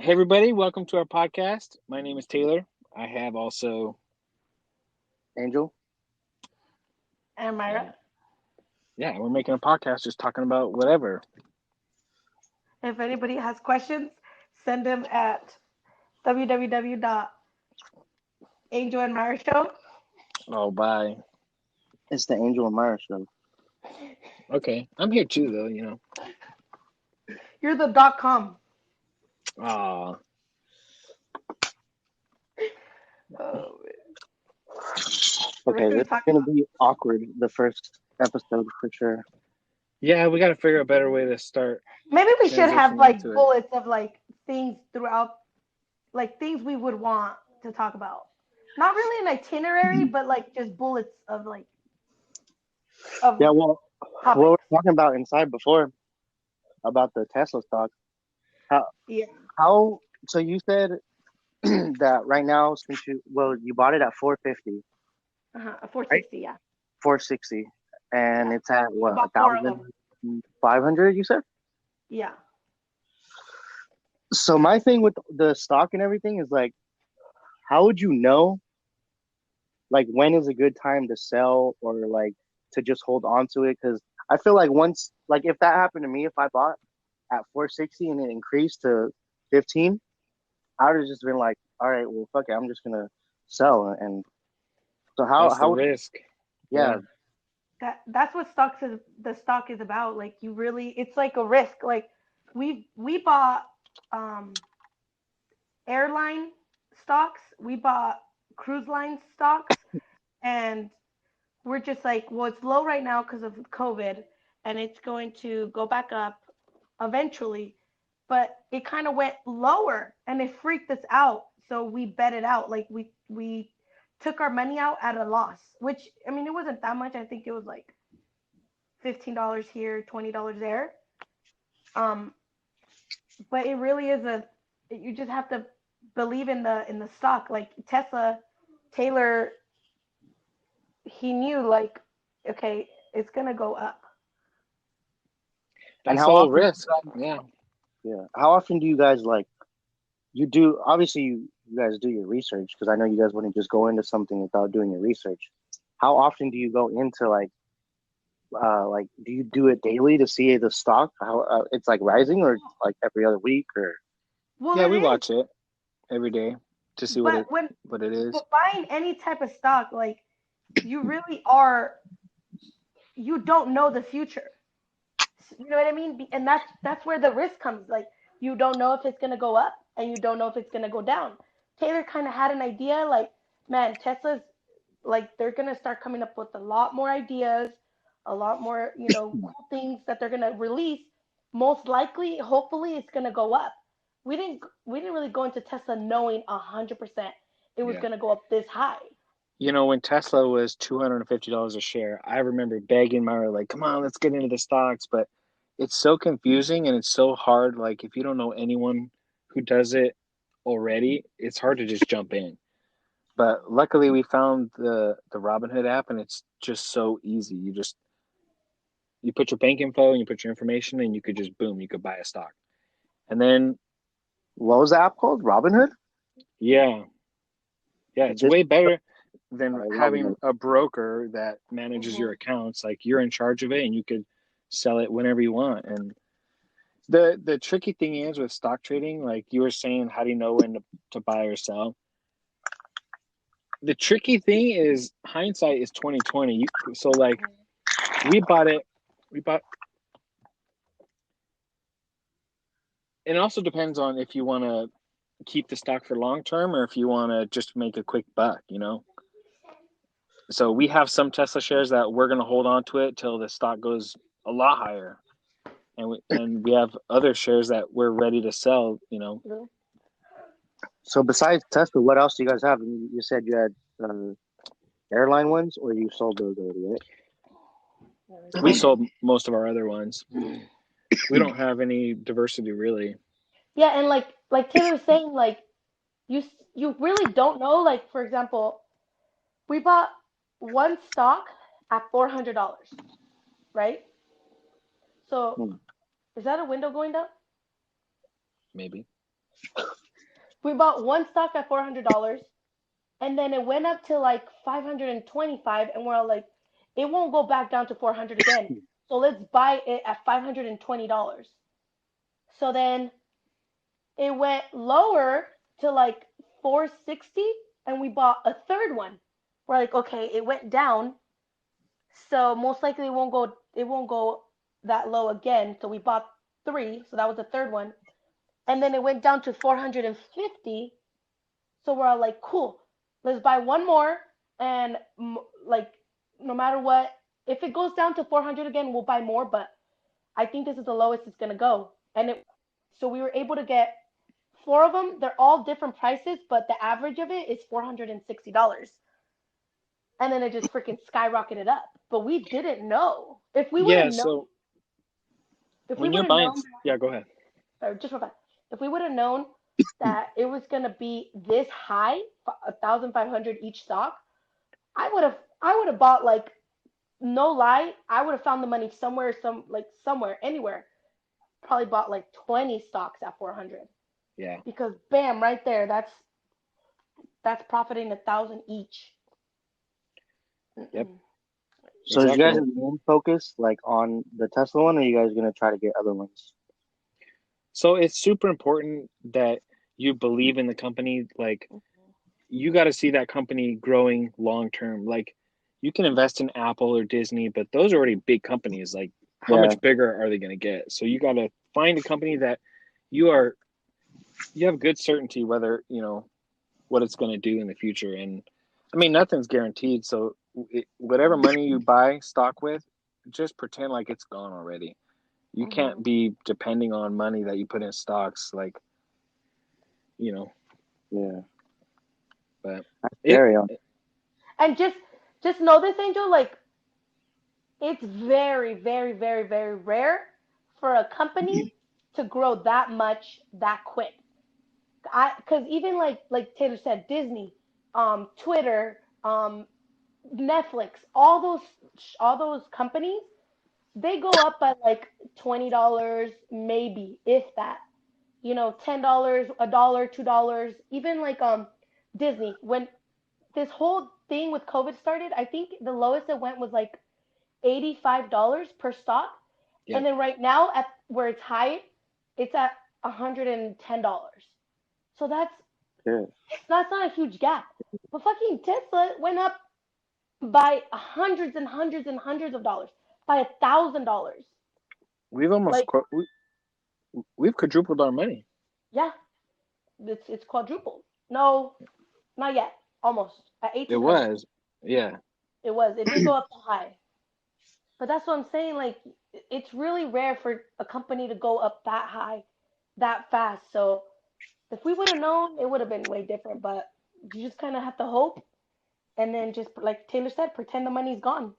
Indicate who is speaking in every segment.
Speaker 1: Hey, everybody, welcome to our podcast. My name is Taylor. I have also,
Speaker 2: Angel.
Speaker 3: And Myra,
Speaker 1: and yeah, we're making a podcast just talking about whatever.
Speaker 3: if anybody has questions, send them at www.angelandmyra.show.
Speaker 1: Oh, bye.
Speaker 2: It's the Angel and Myra show.
Speaker 1: Okay, I'm here too, though.
Speaker 3: You're the .com.
Speaker 1: Ah,
Speaker 3: Oh, we're
Speaker 2: Okay,
Speaker 3: gonna
Speaker 2: this is
Speaker 3: talk
Speaker 2: gonna
Speaker 3: about.
Speaker 2: be awkward. The first episode for sure.
Speaker 1: yeah, we got to figure out a better way to start
Speaker 3: Maybe we should have
Speaker 1: transitioning
Speaker 3: like
Speaker 1: into it.
Speaker 3: bullets of like things throughout, like things we would want to talk about. Not really an itinerary, but like just bullets of like of
Speaker 2: Yeah, well, what we
Speaker 3: topics.
Speaker 2: were talking about inside before about the Tesla stock. How
Speaker 3: Yeah,
Speaker 2: how? So you said that right now, since you bought it at 450,
Speaker 3: a
Speaker 2: right?
Speaker 3: 460. Yeah,
Speaker 2: 460, and
Speaker 3: yeah.
Speaker 2: it's at
Speaker 3: I
Speaker 2: what, a
Speaker 3: bought four of
Speaker 2: thousand
Speaker 3: them.
Speaker 2: 500? You said.
Speaker 3: Yeah.
Speaker 2: So my thing with the stock and everything is like, how would you know like when is a good time to sell or like to just hold on to it? Because I feel like once, like if that happened to me, if I bought at 460 and it increased to 15, I would have just been like, all right, well, fuck it, I'm just gonna sell. And so
Speaker 1: That's the
Speaker 2: how
Speaker 1: risk.
Speaker 2: yeah,
Speaker 1: Yeah,
Speaker 3: That's what stocks is the stock is about. Like you really, it's like a risk. Like we bought um airline stocks, we bought cruise line stocks, and we're just like, well, it's low right now because of COVID, and it's going to go back up eventually. But it kind of went lower, and it freaked us out. So we bet it out. Like we took our money out at a loss, which I mean, it wasn't that much. I think it was like $15 here, $20 there. Um, but it really is a. You just have to believe in the stock. Like Tesla, Taylor, he knew like, okay, it's gonna go up.
Speaker 2: and
Speaker 1: that's the whole risk. Yeah.
Speaker 2: how often do you guys like you do obviously you guys do your research because I know you guys wouldn't just go into something without doing your research. How often do you go into like do you do it daily to see the stock how it's like rising or like every other week or
Speaker 3: Well,
Speaker 1: Yeah,
Speaker 3: it
Speaker 1: we
Speaker 3: is,
Speaker 1: watch it every day to see what
Speaker 3: but
Speaker 1: it
Speaker 3: when
Speaker 1: what it is.
Speaker 3: but buying any type of stock, like you really are, you don't know the future. You know what I mean? And that's where the risk comes. Like you don't know if it's gonna go up, and you don't know if it's gonna go down. Taylor kind of had an idea, like, man, Tesla's like they're gonna start coming up with a lot more ideas, a lot more, cool things that they're gonna release. Most likely, hopefully, it's gonna go up. We didn't really go into Tesla knowing 100% it was
Speaker 1: Yeah.
Speaker 3: gonna go up this high.
Speaker 1: When Tesla was $250 a share, I remember begging Myra, like, come on, let's get into the stocks. But it's so confusing and it's so hard. Like, if you don't know anyone who does it already, it's hard to just jump in. But luckily, we found the Robinhood app, and it's just so easy. You put your bank info and you put your information, and you could just boom, you could buy a stock. And then,
Speaker 2: what was the app called? Robinhood?
Speaker 1: yeah, yeah, it's
Speaker 2: This
Speaker 1: way better than
Speaker 2: Robinhood.
Speaker 1: having a broker that manages your
Speaker 3: Hmm.
Speaker 1: accounts. Like you're in charge of it and you could sell it whenever you want. And the tricky thing is with stock trading, like you were saying, how do you know when to buy or sell? The tricky thing is hindsight is 2020. So like we bought it, we bought. It also depends on if you want to keep the stock for long term or if you want to just make a quick buck. So we have some Tesla shares that we're going to hold on to it till the stock goes a lot higher, and we have other shares that we're ready to sell.
Speaker 2: So besides Tesla, what else do you guys have? You said you had airline ones, or you sold those already,
Speaker 1: We
Speaker 2: right?
Speaker 1: sold most of our other ones. We don't have any diversity really.
Speaker 3: Yeah, and like Taylor was saying, like you really don't know. Like for example, we bought one stock at $400, right? So
Speaker 2: Hmm.
Speaker 3: is that a window going down?
Speaker 1: Maybe.
Speaker 3: We bought one stock at $400, and then it went up to like 525, and we're all like, it won't go back down to 400 again. So let's buy it at $520. So then it went lower to like 460, and we bought a third one. We're like, okay, it went down, so most likely it won't go that low again. So we bought three, so that was the third one. And then it went down to 450. So we're all like, cool, let's buy one more, and like, no matter what, if it goes down to 400 again, we'll buy more. But I think this is the lowest it's gonna go. So we were able to get four of them. They're all different prices, but the average of it is $460. And then it just freaking skyrocketed up. But we didn't know.
Speaker 1: Yeah. So
Speaker 3: If we
Speaker 1: when
Speaker 3: would
Speaker 1: you're
Speaker 3: have
Speaker 1: buying,
Speaker 3: known,
Speaker 1: yeah, go ahead.
Speaker 3: or just real fast, if we would have known that it was gonna be this high, 1,500 each stock, I would have bought, like, no lie, I would have found the money somewhere, somewhere, anywhere. Probably bought like 20 stocks at 400,
Speaker 1: Yeah.
Speaker 3: because bam, right there, that's profiting 1,000 each.
Speaker 1: Yep.
Speaker 3: Mm-mm.
Speaker 2: So is you guys
Speaker 1: Exactly.
Speaker 2: main focus like on the Tesla one, or are you guys gonna try to get other ones?
Speaker 1: So it's super important that you believe in the company. Like, you got to see that company growing long term. Like, you can invest in Apple or Disney, but those are already big companies. Like, how
Speaker 2: Yeah,
Speaker 1: much bigger are they going to get? So you got to find a company that you are you have good certainty whether what it's going to do in the future. And I mean, nothing's guaranteed. So whatever money you buy stock with, just pretend like it's gone already. You can't
Speaker 3: Mm-hmm.
Speaker 1: be depending on money that you put in stocks, like, you know.
Speaker 2: yeah.
Speaker 1: But it
Speaker 2: Scary. Huh?
Speaker 3: And just know this, Angel, like, it's very, very, very, very rare for a company to grow that much that quick. Because even like Taylor said, Disney, Twitter, Netflix, all those companies, they go up by like $20, maybe, if that. $10, a dollar, $2. Even like Disney, when this whole thing with COVID started, I think the lowest it went was like $85 per stock.
Speaker 1: yeah.
Speaker 3: And then right now, at where it's high, it's at $110. So
Speaker 2: Yeah.
Speaker 3: that's not a huge gap. But fucking Tesla went up by hundreds and hundreds and hundreds of dollars, by $1,000.
Speaker 1: We've almost
Speaker 3: Like,
Speaker 1: we've quadrupled our money.
Speaker 3: yeah, it's quadrupled. No, not yet. Almost at
Speaker 1: It
Speaker 3: 1,800.
Speaker 1: was. Yeah.
Speaker 3: It was. It didn't go up that high. But that's what I'm saying. Like, it's really rare for a company to go up that high, that fast. So if we would have known, it would have been way different. But you just kind of have to hope, and then just like Taylor said, pretend the money's gone,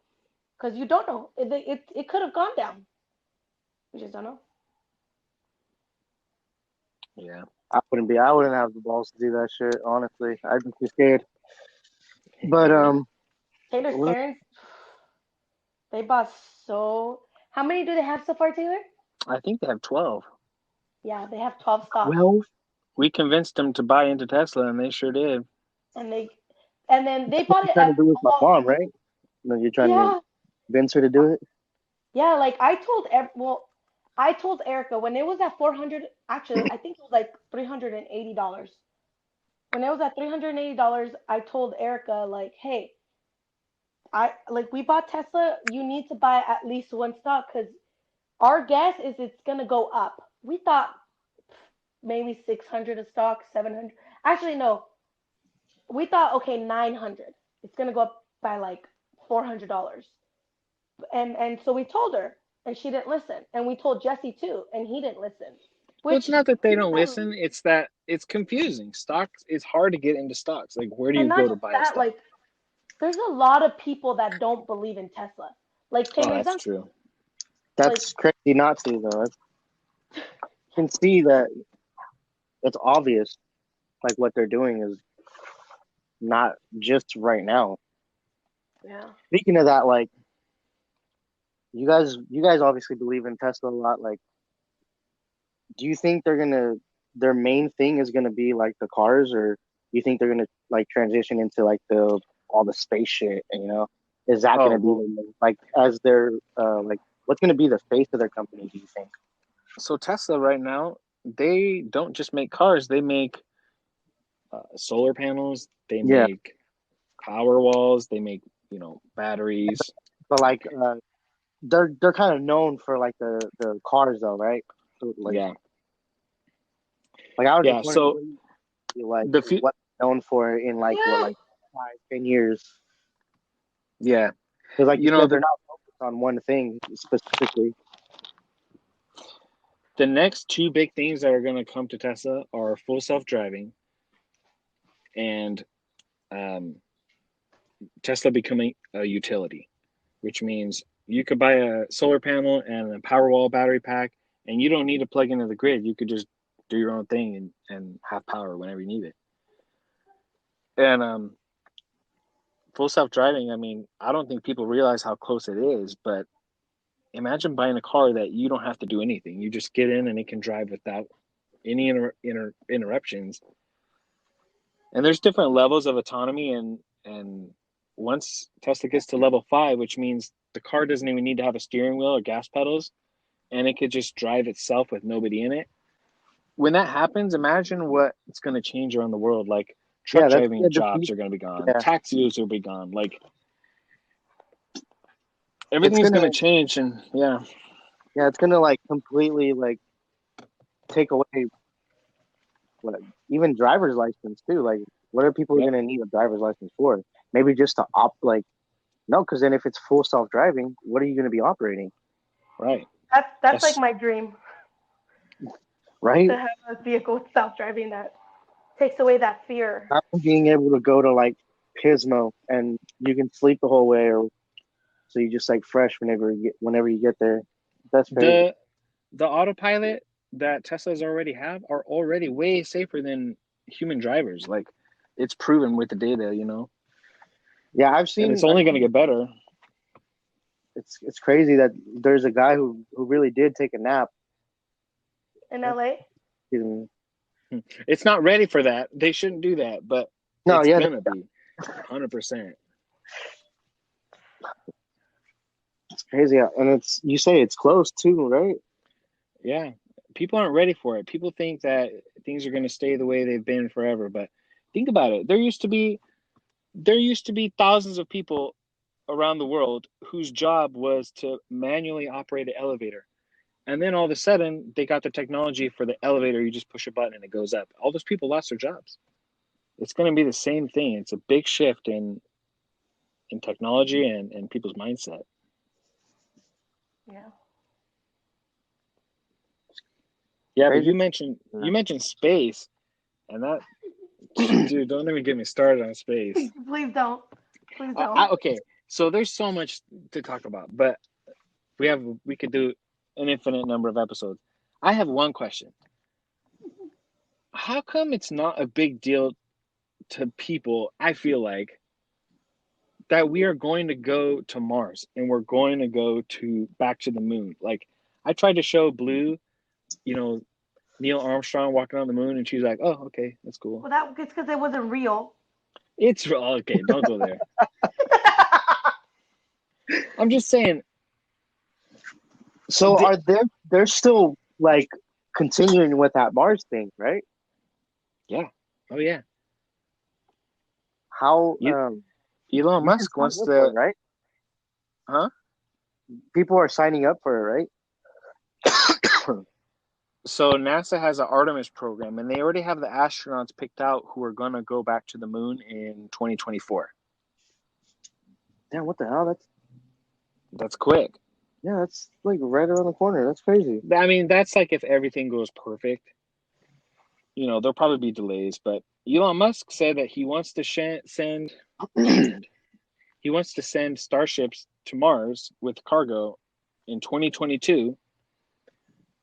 Speaker 3: because you don't know. It could have gone down. You just don't know.
Speaker 1: Yeah.
Speaker 2: I wouldn't have the balls to do that shit. Honestly, I'd be too scared. But
Speaker 3: Taylor, Taylor's
Speaker 2: what-
Speaker 3: parents, they bought so. How many do they have so far, Taylor?
Speaker 1: I think they have 12.
Speaker 3: Yeah, they have 12 stocks,
Speaker 2: 12?
Speaker 1: We convinced them to buy into Tesla, and they sure did.
Speaker 3: and then they bought
Speaker 2: You're
Speaker 3: it
Speaker 2: trying to
Speaker 3: at
Speaker 2: do with my
Speaker 3: all.
Speaker 2: mom, right? No, you're trying to
Speaker 3: Yeah,
Speaker 2: convince her to do it.
Speaker 3: yeah. Like, I told Erica when it was at 400. Actually, I think it was like $380. When it was at $380, I told Erica, like, hey, we bought Tesla. You need to buy at least one stock, because our guess is it's gonna go up. We thought maybe 600 a stock, 700. Actually, no. We thought, okay, 900. It's gonna go up by like $400. And so we told her, and she didn't listen. And we told Jesse too, and he didn't listen.
Speaker 1: Well, it's
Speaker 3: Which,
Speaker 1: not that they don't listen, it's that it's confusing. Stocks, it's hard to get into stocks. Like, where do
Speaker 3: and
Speaker 1: you
Speaker 3: not
Speaker 1: go to
Speaker 3: just
Speaker 1: buy a
Speaker 3: that,
Speaker 1: stock?
Speaker 3: like, there's a lot of people that don't believe in Tesla. Like
Speaker 1: Oh,
Speaker 3: Taylor
Speaker 1: that's
Speaker 3: Duncan.
Speaker 1: true.
Speaker 3: Like,
Speaker 2: That's crazy not to, though. I can see that it's obvious, like what they're doing is not just right now.
Speaker 3: yeah.
Speaker 2: Speaking of that, like you guys obviously believe in Tesla a lot. Like, do you think they're gonna? their main thing is going to be like the cars, or you think they're going to like transition into like the all the space shit? And, is that going
Speaker 1: Oh
Speaker 2: to be
Speaker 1: well,
Speaker 2: like as their like what's going to be the face of their company? Do you think?
Speaker 1: so Tesla right now, they don't just make cars; they make solar panels, they
Speaker 2: Yeah,
Speaker 1: make power walls, they make batteries.
Speaker 2: but like they're kind of known for like the cars though, right? So,
Speaker 1: Yeah,
Speaker 2: like I was just
Speaker 1: yeah.
Speaker 2: wondering
Speaker 1: So
Speaker 2: what you like
Speaker 1: the few,
Speaker 2: what known for in like what
Speaker 3: Yeah.
Speaker 2: like 5, 10 years.
Speaker 1: yeah,
Speaker 2: Because like you
Speaker 1: you know
Speaker 2: said, they're
Speaker 1: the
Speaker 2: not focused on one thing specifically.
Speaker 1: the next two big things that are going to come to Tesla are full self driving and um, Tesla becoming a utility, which means you could buy a solar panel and a Powerwall battery pack, and you don't need to plug into the grid. You could just do your own thing and have power whenever you need it. And full self driving, I mean, I don't think people realize how close it is, but imagine buying a car that you don't have to do anything. You just get in and it can drive without any interruptions. And there's different levels of autonomy, and once Tesla gets to level 5, which means the car doesn't even need to have a steering wheel or gas pedals, and it could just drive itself with nobody in it. When that happens, imagine what it's going to change around the world. Like truck
Speaker 2: Yeah, that's
Speaker 1: driving
Speaker 2: gonna
Speaker 1: jobs
Speaker 2: defeat.
Speaker 1: are going to be gone,
Speaker 2: Yeah,
Speaker 1: taxis will be gone. Like
Speaker 2: it's
Speaker 1: everything's
Speaker 2: gonna.
Speaker 1: going to change, and yeah,
Speaker 2: Yeah, it's gonna like completely like take away what even driver's license too. Like, what are people
Speaker 1: yep,
Speaker 2: gonna need a driver's license for? Maybe just to opt like no, because then if it's full self driving, what are you gonna be operating?
Speaker 1: right.
Speaker 3: That's like
Speaker 1: That's
Speaker 3: my dream
Speaker 2: Right?
Speaker 3: to have a vehicle with self driving that takes away that fear.
Speaker 2: Not being able to go to like Pismo and you can sleep the whole way, or so you just like fresh whenever you get there. That's crazy.
Speaker 1: the the autopilot that Teslas already have are already way safer than human drivers. Like it's proven with the data,
Speaker 2: Yeah,
Speaker 1: and it's
Speaker 2: I've
Speaker 1: only going to
Speaker 2: seen
Speaker 1: get better.
Speaker 2: it's crazy that there's a guy who really did take a nap.
Speaker 3: In LA?
Speaker 1: It's not ready for that. They shouldn't do that, but
Speaker 2: No,
Speaker 1: it's
Speaker 2: yeah,
Speaker 1: gonna be 100%.
Speaker 2: it's crazy, and it's you say it's close too, right?
Speaker 1: Yeah, people aren't ready for it. People think that things are going to stay the way they've been forever, but think about it. There used to be thousands of people around the world whose job was to manually operate an elevator. And then all of a sudden, they got the technology for the elevator. You just push a button and it goes up. All those people lost their jobs. It's going to be the same thing. It's a big shift in technology and people's mindset.
Speaker 3: Yeah.
Speaker 1: Yeah, but
Speaker 2: Crazy.
Speaker 1: you mentioned space, and that dude, don't even get me started on space.
Speaker 3: Please don't. Please don't.
Speaker 1: Okay, so there's so much to talk about, but we could do an infinite number of episodes. I have one question. How come it's not a big deal to people, I feel like, that we are going to go to Mars and we're going to go to back to the moon? Like I tried to show Blue, you know, Neil Armstrong walking on the moon, and she's like, "Oh, okay, that's cool."
Speaker 3: Well, that it's because it wasn't real.
Speaker 1: It's okay. Don't go there. I'm just saying.
Speaker 2: So
Speaker 1: The,
Speaker 2: are they're still like continuing with that Mars thing, right?
Speaker 1: yeah. Oh yeah.
Speaker 2: How
Speaker 1: You, Elon
Speaker 2: you can
Speaker 1: Musk
Speaker 2: sign
Speaker 1: wants
Speaker 2: up for it,
Speaker 1: to,
Speaker 2: right?
Speaker 1: huh?
Speaker 2: People are signing up for it, right?
Speaker 1: So NASA has an Artemis program, and they already have the astronauts picked out who are going to go back to the moon in 2024.
Speaker 2: Damn, what the hell?
Speaker 1: That's quick.
Speaker 2: That's like right around the corner. That's crazy.
Speaker 1: I mean, that's like if everything goes perfect. There'll probably be delays, but Elon Musk said that he wants to he wants to send starships to Mars with cargo in 2022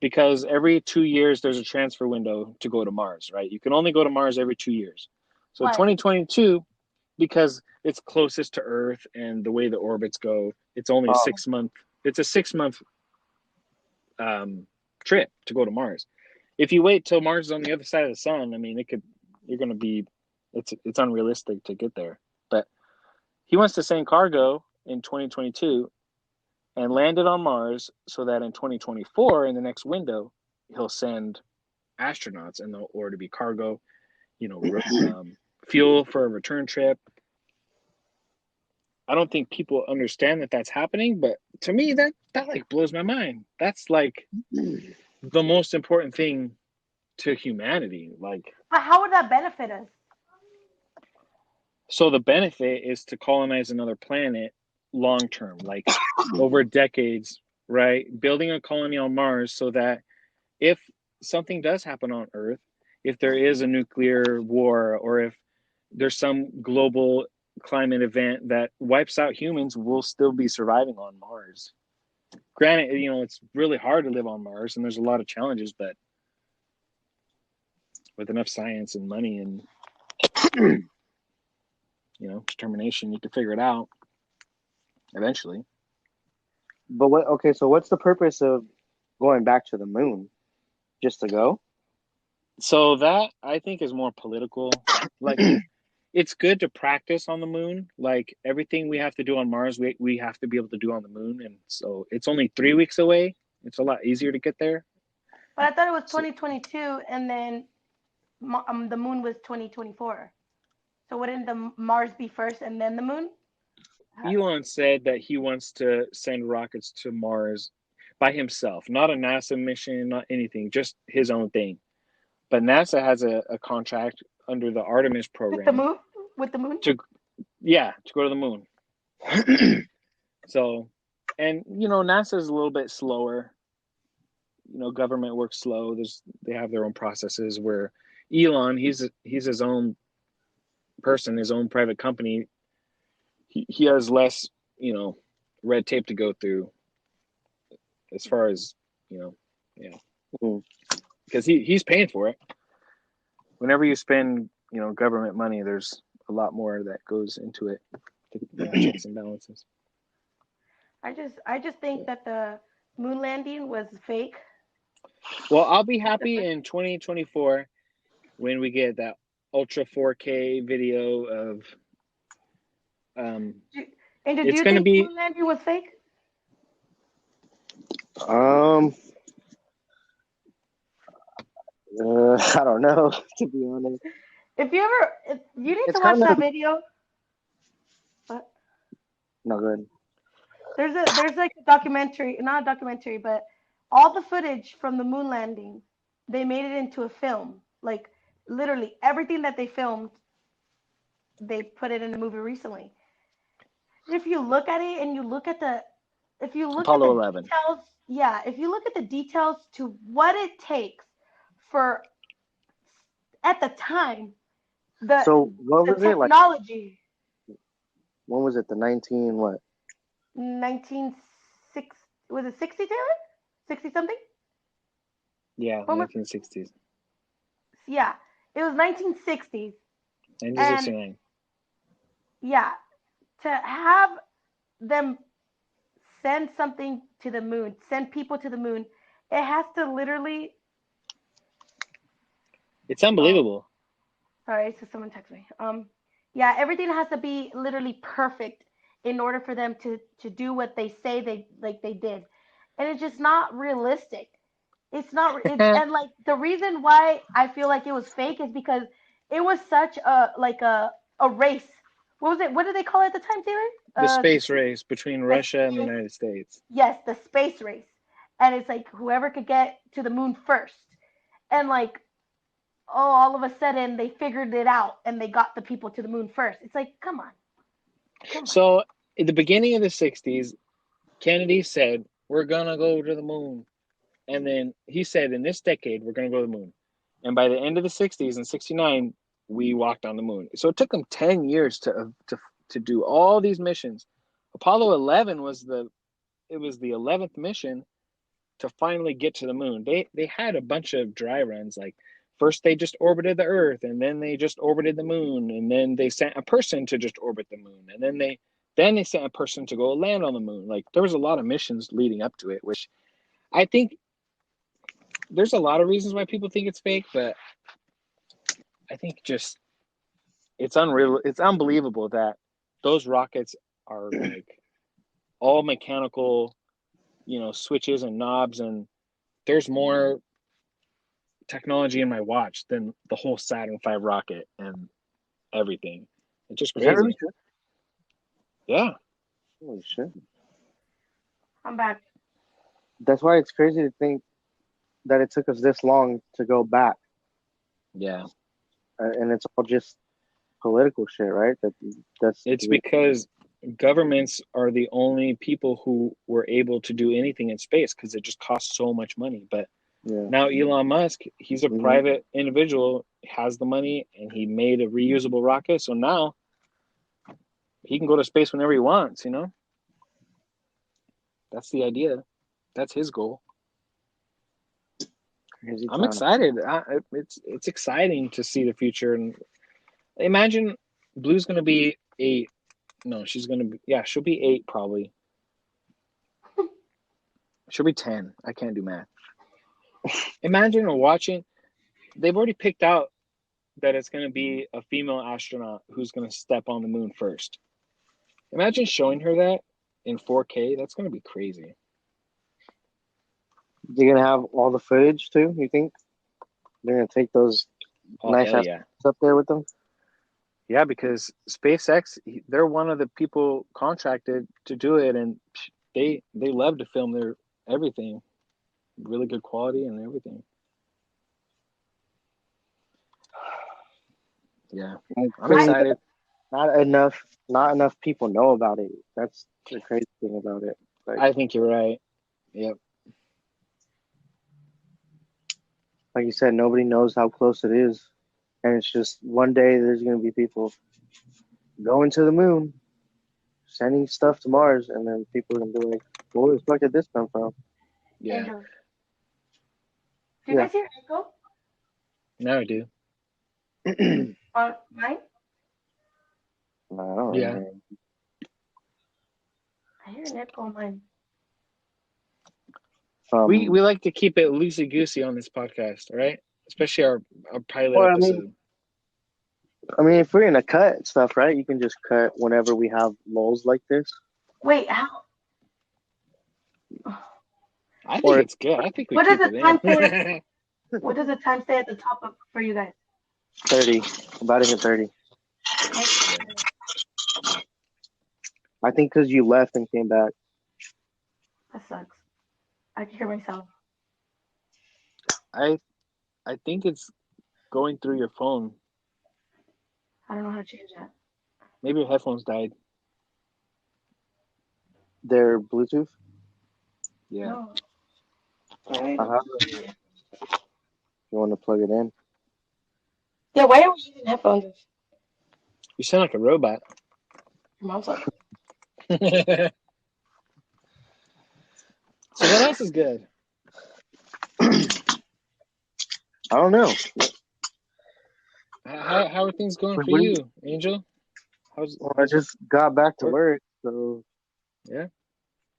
Speaker 1: because every 2 years there's a transfer window to go to Mars, right? You can only go to Mars every 2 years. So
Speaker 3: Why?
Speaker 1: 2022, because it's closest to Earth and the way the orbits go, it's only a
Speaker 2: Oh,
Speaker 1: 6 month. It's a 6 month trip to go to Mars. If you wait till Mars is on the other side of the sun, I mean, you're going to be, it's unrealistic to get there. But he wants to send cargo in 2022 and land it on Mars so that in 2024, in the next window, he'll send astronauts or to be cargo, fuel for a return trip. I don't think people understand that that's happening, but to me, that like blows my mind. That's like the most important thing to humanity. Like,
Speaker 3: But how would that benefit us?
Speaker 1: so the benefit is to colonize another planet long term, like over decades, right? Building a colony on Mars so that if something does happen on Earth, if there is a nuclear war or if there's some global climate event that wipes out humans, we'll still be surviving on Mars. Granted, it's really hard to live on Mars and there's a lot of challenges, but with enough science and money and determination, you can figure it out eventually.
Speaker 2: But what? Okay, so what's the purpose of going back to the moon? Just to go?
Speaker 1: So that I think is more political. Like, it's good to practice on the moon. Like, everything we have to do on Mars, we have to be able to do on the moon. And so it's only 3 weeks away. It's a lot easier to get there.
Speaker 3: But I thought it was
Speaker 1: So
Speaker 3: 2022, and then the moon was 2024. So wouldn't the Mars be first and then the moon?
Speaker 1: Elon said that he wants to send rockets to Mars by himself, not a NASA mission, not anything, just his own thing. But NASA has a contract under the Artemis
Speaker 3: With the
Speaker 1: program
Speaker 3: moon? With the moon?
Speaker 1: to go to the moon. So, and NASA is a little bit slower. Government works slow. They have their own processes. Where Elon, he's his own person, his own private company. He has less, red tape to go through as far as yeah, because he's paying for it. Whenever you spend government money, there's a lot more that goes into it. Checks and balances.
Speaker 3: I just think that the moon landing was fake.
Speaker 1: Well, I'll be happy in 2024 when we get that ultra 4K video of.
Speaker 3: And did
Speaker 1: It's
Speaker 3: you
Speaker 1: going to
Speaker 3: think the
Speaker 1: be.
Speaker 3: moon landing was fake?
Speaker 2: I don't know, to be honest.
Speaker 3: If you need
Speaker 2: It's
Speaker 3: to watch
Speaker 2: kind of
Speaker 3: that video. But
Speaker 2: no good.
Speaker 3: there's like a documentary, not a documentary, but all the footage from the moon landing, they made it into a film. Like literally everything that they filmed, they put it in a movie recently. If you look at it and you look at the if you look at
Speaker 1: Apollo
Speaker 3: the
Speaker 1: 11.
Speaker 3: details, yeah, if you look at the details to what it takes for at the time the
Speaker 2: So what
Speaker 3: the
Speaker 2: was it like?
Speaker 3: technology
Speaker 2: When was it? The 19 what?
Speaker 3: 1960 was it 60 Taylor 60 something
Speaker 1: Yeah,
Speaker 3: when was
Speaker 1: 1960s,
Speaker 3: yeah it was 1960s and
Speaker 1: 1969.
Speaker 3: yeah to have them send something to the moon send people to the moon it has to literally
Speaker 1: It's
Speaker 3: oh
Speaker 1: unbelievable.
Speaker 3: sorry so someone text me yeah everything has to be literally perfect in order for them to do what they say they did and it's just not realistic it's not it's and like the reason why I feel like it was fake is because it was such a race what was it what did they call it at the time Taylor
Speaker 1: The space race between
Speaker 3: the
Speaker 1: Russia and the
Speaker 3: space
Speaker 1: United States.
Speaker 3: yes the space race and it's like whoever could get to the moon first and like oh, all of a sudden they figured it out and they got the people to the moon first. It's like, come on, come on.
Speaker 1: So, at the beginning of the 60s, Kennedy said, "We're going to go to the moon." And then he said, "In this decade, we're going to go to the moon." And by the end of the 60s, in 69, we walked on the moon. So it took them 10 years to do all these missions. Apollo 11 was the 11th mission to finally get to the moon. They had a bunch of dry runs. Like, first they just orbited the Earth, and then they just orbited the moon, and then they sent a person to just orbit the moon, and then they sent a person to go land on the moon. Like, there was a lot of missions leading up to it, which I think there's a lot of reasons why people think it's fake, but I think just it's unreal. It's unbelievable that those rockets are like all mechanical, switches and knobs, and there's more technology in my watch than the whole Saturn V rocket and everything. It's just
Speaker 2: Is that really
Speaker 1: crazy.
Speaker 2: true?
Speaker 1: Yeah.
Speaker 2: Holy shit.
Speaker 3: I'm back.
Speaker 2: That's why it's crazy to think that it took us this long to go back.
Speaker 1: Yeah.
Speaker 2: And it's all just political shit, right? That's
Speaker 1: It's because governments are the only people who were able to do anything in space because it just costs so much money. But
Speaker 2: yeah.
Speaker 1: now Elon Musk, he's a
Speaker 2: Mhm.
Speaker 1: private individual, has the money, and he made a reusable rocket. So now he can go to space whenever he wants, That's the idea. That's his goal.
Speaker 2: Crazy
Speaker 1: I'm
Speaker 2: time.
Speaker 1: excited. It's exciting to see the future. And imagine Blue's going to be 8. No, she's going to be, yeah, she'll be 8 probably. She'll be 10. I can't do math. Imagine watching, they've already picked out that it's going to be a female astronaut who's going to step on the moon first. Imagine showing her that in 4K. That's going to be crazy.
Speaker 2: You're gonna have all the footage too, you think? They're gonna take those
Speaker 1: Oh,
Speaker 2: nice
Speaker 1: hell
Speaker 2: ass
Speaker 1: yeah.
Speaker 2: up there with them?
Speaker 1: Yeah, because SpaceX, they're one of the people contracted to do it, and they love to film their everything, really good quality and everything. Yeah,
Speaker 2: It's
Speaker 1: I'm
Speaker 2: crazy
Speaker 3: I
Speaker 2: that
Speaker 1: excited.
Speaker 2: not enough people know about it. That's the crazy thing about it. Like
Speaker 1: I think you're right. Yep.
Speaker 2: like you said, nobody knows how close it is. And it's just one day there's gonna be people going to the moon, sending stuff to Mars, and then people are gonna be like, where the fuck did this come from?
Speaker 1: Yeah.
Speaker 3: Angel. Do you
Speaker 2: Yeah.
Speaker 3: guys hear echo
Speaker 1: Now I do.
Speaker 3: on mine?
Speaker 2: I don't really
Speaker 1: Yeah.
Speaker 2: hear it.
Speaker 3: I hear an echo on mine.
Speaker 1: We like to keep it loosey goosey on this podcast, all right? Especially our pilot
Speaker 2: Well,
Speaker 1: episode.
Speaker 2: I mean, if we're gonna cut stuff, right? You can just cut whenever we have lulls like this.
Speaker 3: Wait, how?
Speaker 1: I think
Speaker 2: Or
Speaker 1: it's good. I think we
Speaker 3: What does
Speaker 1: keep
Speaker 3: the
Speaker 1: it
Speaker 3: time say?
Speaker 1: in.
Speaker 3: What does the time say at the top of for you guys?
Speaker 2: 30, about to hit 30.
Speaker 3: Okay.
Speaker 1: Yeah.
Speaker 2: I think because you left and came back.
Speaker 3: That sucks. I can hear myself.
Speaker 1: I I think it's going through your phone.
Speaker 3: I don't know how to change that.
Speaker 1: Maybe your headphones died.
Speaker 2: Their Bluetooth.
Speaker 1: Yeah.
Speaker 3: No. I don't
Speaker 2: Uh-huh. You want to plug it in?
Speaker 3: Yeah, why are we using headphones?
Speaker 1: You sound like a robot.
Speaker 3: Your mom's like,
Speaker 1: So what else is good?
Speaker 2: I don't know.
Speaker 1: How are things going for
Speaker 2: What do you-
Speaker 1: you, Angel?
Speaker 2: Well, I
Speaker 1: How's
Speaker 2: just got back to
Speaker 1: work?
Speaker 2: work, so
Speaker 1: Yeah.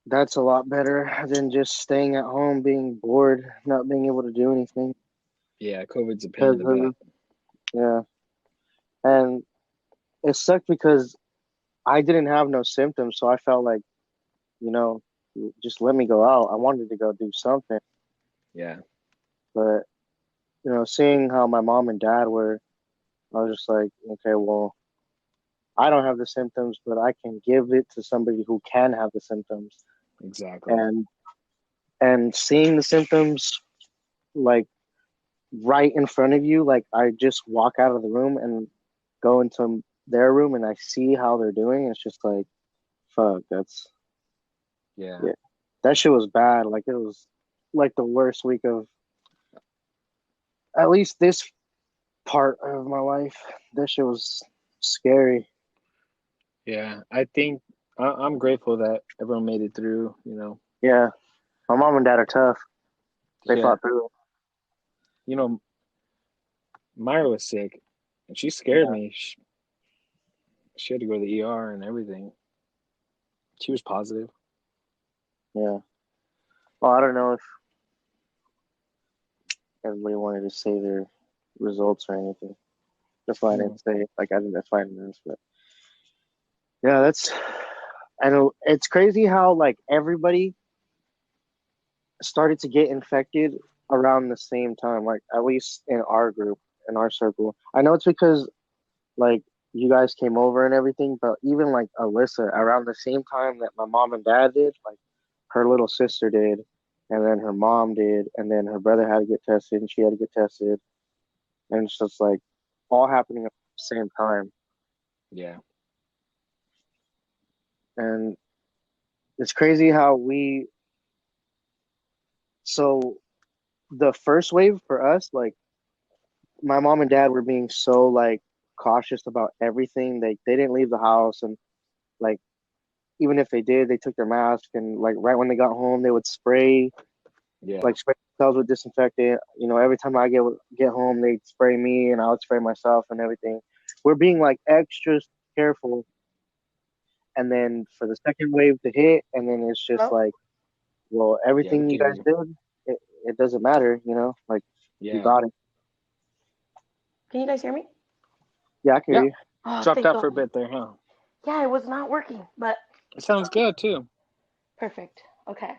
Speaker 2: that's a lot better than just staying at home, being bored, not being able to do anything.
Speaker 1: Yeah, COVID's a pain in
Speaker 2: 'Cause,
Speaker 1: the butt.
Speaker 2: yeah, and it sucked because I didn't have no symptoms, so I felt like, you know, just let me go out. I wanted to go do something,
Speaker 1: Yeah.
Speaker 2: but seeing how my mom and dad were, I was just like, okay, well, I don't have the symptoms, but I can give it to somebody who can have the symptoms.
Speaker 1: Exactly.
Speaker 2: And seeing the symptoms like right in front of you, like I just walk out of the room and go into their room and I see how they're doing. It's just like, fuck,
Speaker 1: Yeah.
Speaker 2: yeah, that shit was bad. Like it was like the worst week of at least this part of my life. That shit was scary.
Speaker 1: Yeah. I think I'm grateful that everyone made it through,
Speaker 2: Yeah, my mom and dad are tough. They
Speaker 1: Yeah.
Speaker 2: fought through it.
Speaker 1: You know, Myra was sick and she scared me. She had to go to the ER and everything. She was positive.
Speaker 2: Yeah. Well, I don't know if everybody wanted to say their results or anything. That's why I didn't say it. Like I didn't. That's why I didn't. But yeah, that's. I know it's crazy how like everybody started to get infected around the same time. Like at least in our group, in our circle. I know it's because like you guys came over and everything, but even like Alyssa, around the same time that my mom and dad did, like her little sister did, and then her mom did, and then her brother had to get tested, and she had to get tested, and it's just like all happening at the same time.
Speaker 1: Yeah.
Speaker 2: And it's crazy how we. So the first wave for us, like my mom and dad were being so like cautious about everything. They didn't leave the house, and like even if they did, they took their mask, and like right when they got home, they would
Speaker 1: Yeah.
Speaker 2: spray themselves with disinfectant. You know, every time I get home, they'd spray me, and I would spray myself and everything. We're being like extra careful, and then for the second wave to hit, and then it's just
Speaker 3: Oh,
Speaker 2: like, well,
Speaker 1: Yeah, we
Speaker 2: everything you
Speaker 1: can hear
Speaker 2: guys
Speaker 1: you.
Speaker 2: did, it doesn't matter, you know, like you
Speaker 1: Yeah.
Speaker 2: got it.
Speaker 3: can you guys hear me?
Speaker 2: Yeah, I can hear
Speaker 1: Yeah.
Speaker 2: you.
Speaker 3: Oh,
Speaker 1: Dropped
Speaker 3: thank
Speaker 1: out for
Speaker 3: God.
Speaker 1: a bit there, huh?
Speaker 3: Yeah, it was not working, but
Speaker 1: It sounds good too.
Speaker 3: perfect. Okay.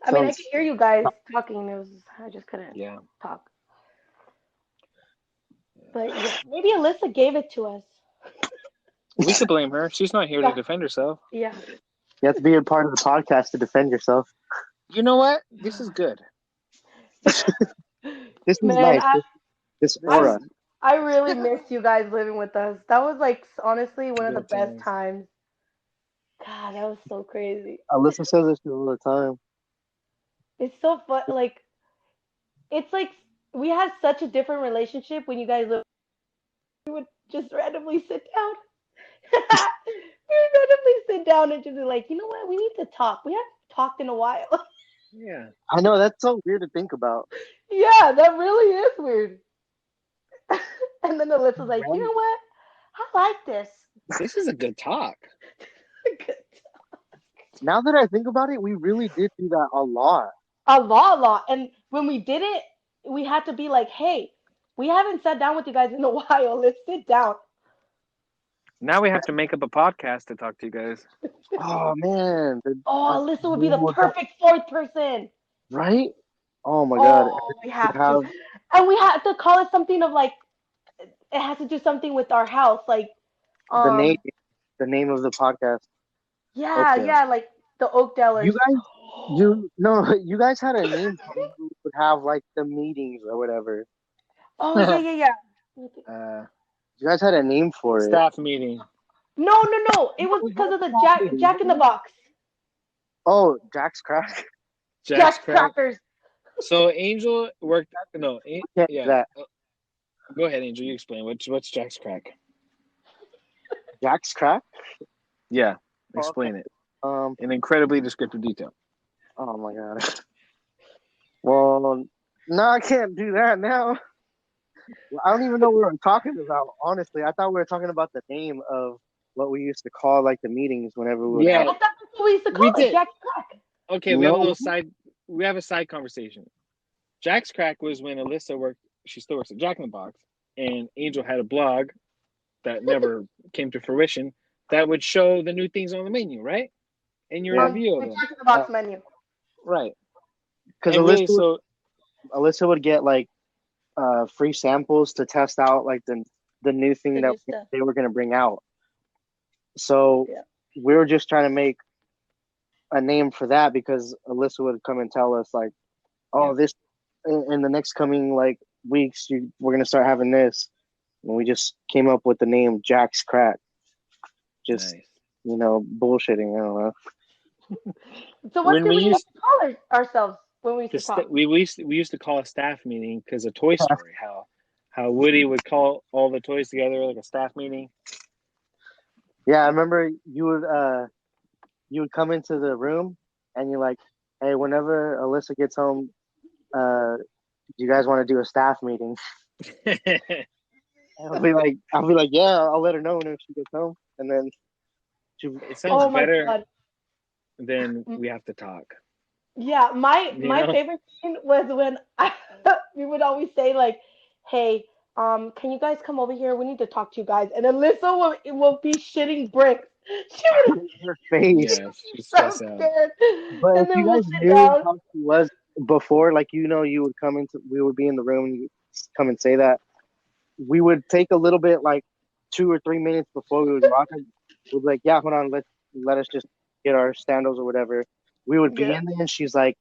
Speaker 3: I mean, I could
Speaker 2: Sounds
Speaker 3: hear you guys talking. It was I just couldn't
Speaker 1: Yeah.
Speaker 3: talk. But yeah, maybe Alyssa gave it to us.
Speaker 1: We could blame her. She's not here to
Speaker 3: Yeah,
Speaker 1: defend herself.
Speaker 3: yeah.
Speaker 2: you have to be a part of the podcast to defend yourself.
Speaker 1: You know what? This is good.
Speaker 2: This is
Speaker 3: Man,
Speaker 2: nice.
Speaker 3: I
Speaker 2: This
Speaker 1: This
Speaker 3: I
Speaker 2: aura.
Speaker 1: is
Speaker 3: I really miss you guys living with us. That was like honestly one of the
Speaker 1: good
Speaker 3: best
Speaker 1: times.
Speaker 3: times. God, that was so crazy.
Speaker 2: Alyssa says this all the time.
Speaker 3: It's so fun. Like it's like we had such a different relationship when you guys lived. We would just randomly sit down. We would randomly sit down and just be like, you know what? We need to talk. We haven't talked in a while.
Speaker 1: Yeah.
Speaker 2: I know that's so weird to think about.
Speaker 3: Yeah, that really is weird. And then Alyssa's like, you know what? I like this.
Speaker 1: This is a good talk.
Speaker 2: Now that I think about it, we really did do that a lot.
Speaker 3: A lot. And when we did it, we had to be like, hey, we haven't sat down with you guys in a while. Let's sit down.
Speaker 1: Now we have to make up a podcast to talk to you guys.
Speaker 2: Oh man,
Speaker 3: Oh, Alyssa would be the
Speaker 2: would
Speaker 3: perfect fourth person.
Speaker 2: right? Oh my god,
Speaker 3: Oh, we
Speaker 2: we'd
Speaker 3: have to.
Speaker 2: have
Speaker 3: And we had to call it something of like, it has to do something with our house. Like,
Speaker 2: the name,
Speaker 3: um,
Speaker 2: the name of the podcast.
Speaker 3: yeah,
Speaker 2: Okay,
Speaker 3: yeah, like the
Speaker 2: you
Speaker 3: Oakdalers.
Speaker 2: guys, you no, you guys had a name for when we would have like the meetings or whatever.
Speaker 3: Oh, yeah, yeah, yeah.
Speaker 1: uh,
Speaker 2: You guys had a name for it.
Speaker 1: staff meeting.
Speaker 3: No, no, no. It was
Speaker 2: We
Speaker 3: because
Speaker 2: had
Speaker 3: of the
Speaker 2: staff meeting,
Speaker 3: Jack in the
Speaker 2: wasn't it?
Speaker 3: Box.
Speaker 2: Oh, Jack's crack.
Speaker 1: Jack's
Speaker 3: Jack's
Speaker 1: crack.
Speaker 3: Crackers.
Speaker 1: So Angel worked. No,
Speaker 2: Can't do
Speaker 1: yeah.
Speaker 2: that.
Speaker 1: Go ahead, Angel. You explain. What's Jack's crack?
Speaker 2: Jack's crack.
Speaker 1: Yeah,
Speaker 2: Oh, okay.
Speaker 1: explain it
Speaker 2: Um.
Speaker 1: in incredibly descriptive detail.
Speaker 2: Oh my god. Well, no, I can't do that now. I don't even know what we were talking about. Honestly, I thought we were talking about the name of what we used to call like the meetings whenever we would
Speaker 3: I
Speaker 1: Yeah,
Speaker 2: have.
Speaker 3: thought that's what we used to
Speaker 1: we
Speaker 3: call it,
Speaker 1: did.
Speaker 3: Jack's Crack.
Speaker 1: Okay, we have a
Speaker 2: No,
Speaker 1: little side. We have a side conversation. Jack's crack was when Alyssa worked. She still works at Jack in the Box, and Angel had a blog that never came to fruition that would show the new things on the menu, right? And your
Speaker 2: yeah,
Speaker 3: On
Speaker 1: review of
Speaker 3: the
Speaker 1: them,
Speaker 3: Jack in the Box menu.
Speaker 1: right?
Speaker 2: because
Speaker 1: And really, so
Speaker 2: Alyssa would get like free samples to test out like the new thing
Speaker 3: The
Speaker 2: that
Speaker 3: new stuff.
Speaker 2: they were gonna bring out. So
Speaker 3: Yeah.
Speaker 2: we were just trying to make a name for that because Alyssa would come and tell us like,
Speaker 1: yeah,
Speaker 2: oh, this in the next coming like weeks, we're gonna start having this, and we just came up with the name Jack's Crack. Just
Speaker 1: nice.
Speaker 2: bullshitting. I don't know.
Speaker 3: So what
Speaker 1: When
Speaker 3: did
Speaker 1: we
Speaker 3: we used
Speaker 1: used
Speaker 3: to call ourselves when we used to talk?
Speaker 1: we used to call a staff meeting because of Toy Story. How Woody would call all the toys together like a staff meeting.
Speaker 2: Yeah, I remember you would come into the room and you're like, hey, whenever Alyssa gets home, do you guys want to do a staff meeting? I'll be like, yeah, I'll let her know whenever she gets home, and then she,
Speaker 1: It sounds
Speaker 3: Oh my
Speaker 1: better
Speaker 3: God.
Speaker 1: than we have to talk.
Speaker 3: Yeah, my
Speaker 1: You
Speaker 3: my
Speaker 1: know?
Speaker 3: favorite scene was when we would always say like, "Hey, can you guys come over here? We need to talk to you guys." And Alyssa will be shitting bricks. She would
Speaker 2: Her face.
Speaker 1: Yeah, she's
Speaker 3: be so
Speaker 1: stressed out.
Speaker 3: scared.
Speaker 2: But if
Speaker 3: And then
Speaker 2: you
Speaker 3: we'll
Speaker 2: guys
Speaker 3: sit
Speaker 2: knew
Speaker 3: down.
Speaker 2: how she was before, like you would come into, we would be in the room, and you come and say that. We would take a little bit, like 2 or 3 minutes before we would rock it. We'd be like, yeah, hold on, let us just get our sandals or whatever. We would be
Speaker 3: Yeah,
Speaker 2: in there, and she's like,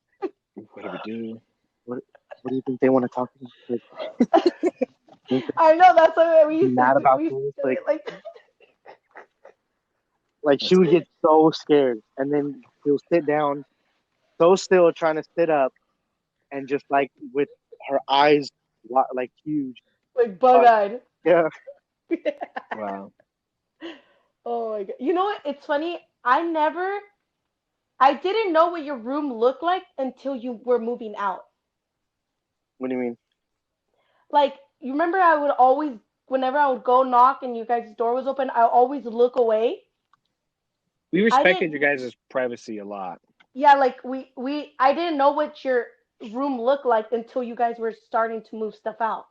Speaker 1: What do we do?
Speaker 2: what What do you think they want to talk to me? Like, think
Speaker 3: I know that's why we
Speaker 2: they're
Speaker 3: used to
Speaker 2: mad
Speaker 3: do.
Speaker 2: about
Speaker 3: We used
Speaker 2: this?
Speaker 3: to say it like,
Speaker 2: Like she
Speaker 1: That's
Speaker 2: would get
Speaker 1: good.
Speaker 2: so scared, and then she'll sit down, so still, trying to sit up, and just like with her eyes like huge.
Speaker 3: like bug-eyed.
Speaker 2: Yeah,
Speaker 1: Wow.
Speaker 3: Oh my god! You know what? It's funny. I didn't know what your room looked like until you were moving out.
Speaker 2: what do you mean?
Speaker 3: Like, you remember I would always, whenever I would go knock and you guys' door was open, I always look away.
Speaker 1: We
Speaker 3: I
Speaker 1: respected your
Speaker 3: didn't,
Speaker 1: guys' privacy a lot.
Speaker 3: yeah, like I didn't know what your room looked like until you guys were starting to move stuff out.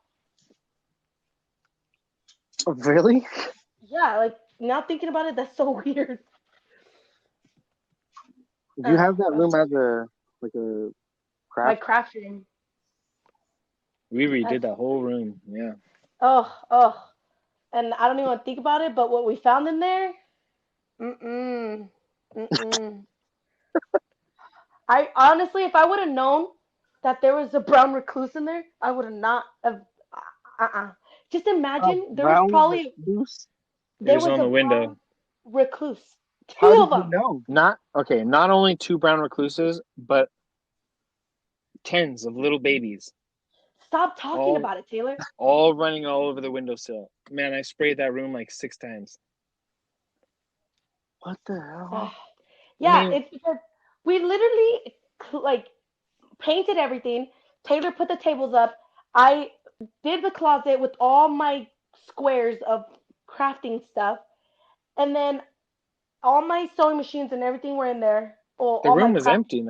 Speaker 2: Oh, really?
Speaker 3: Yeah, like now thinking about it, that's so weird.
Speaker 2: Do you
Speaker 3: Oh
Speaker 2: have that
Speaker 3: god,
Speaker 2: room as a like a
Speaker 3: my
Speaker 2: craft?
Speaker 3: craft room.
Speaker 1: We redid
Speaker 3: That's
Speaker 1: that whole room. Yeah.
Speaker 3: oh, and I don't even want to think about it. But what we found in there, mm mm. I honestly, if I would have known that there was a brown recluse in there, I would have not have. Uh-uh. Just
Speaker 2: A
Speaker 3: imagine
Speaker 2: brown recluse?
Speaker 1: It
Speaker 3: there
Speaker 1: was
Speaker 3: was
Speaker 1: on
Speaker 3: a
Speaker 1: the window.
Speaker 3: brown recluse.
Speaker 2: How
Speaker 3: Two
Speaker 2: did
Speaker 3: of
Speaker 2: you
Speaker 3: them.
Speaker 2: know?
Speaker 1: Not okay, not only two brown recluses, but tens of little babies.
Speaker 3: Stop talking
Speaker 1: All
Speaker 3: about it, Taylor.
Speaker 1: all running all over the windowsill. Man, I sprayed that room like 6 times.
Speaker 2: What the hell?
Speaker 3: Ugh.
Speaker 1: I
Speaker 3: Yeah,
Speaker 1: mean,
Speaker 3: it's because we literally like painted everything. Taylor put the tables up. I did the closet with all my squares of crafting stuff, and then all my sewing machines and everything were in there. Or
Speaker 1: the
Speaker 3: all my
Speaker 1: room was
Speaker 3: craft.
Speaker 1: empty.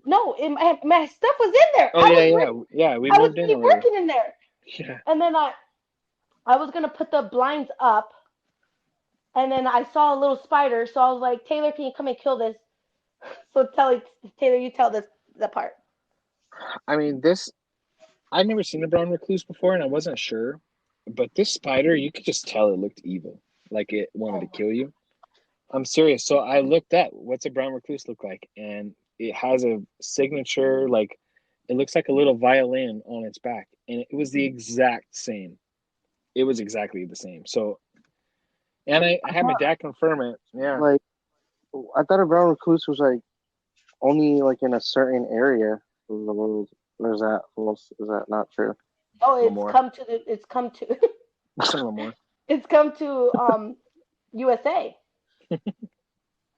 Speaker 3: No, my stuff was in there.
Speaker 1: Oh yeah, yeah, yeah. We
Speaker 3: I was
Speaker 1: moved in
Speaker 3: really
Speaker 1: earlier.
Speaker 3: working in there.
Speaker 1: Yeah.
Speaker 3: And then I was gonna put the blinds up, and then I saw a little spider, so I was like, Taylor, can you come and kill this? So Taylor, you tell this the part.
Speaker 1: I mean, this I'd never seen a brown recluse before, and I wasn't sure. But this spider, you could just tell it looked evil, like it wanted to
Speaker 3: Oh
Speaker 1: kill you. I'm serious. So I looked at what's a brown recluse look like, and it has a signature, like it looks like a little violin on its back, and it was the exact same. It was exactly the same. So, and I
Speaker 2: I
Speaker 1: had my
Speaker 2: thought
Speaker 1: dad confirm it. Yeah,
Speaker 2: like I thought a brown recluse was like only like in a certain area of the world. Or is that not true?
Speaker 3: oh,
Speaker 1: a little more,
Speaker 3: it's come to
Speaker 1: just a little more.
Speaker 3: it's come to USA.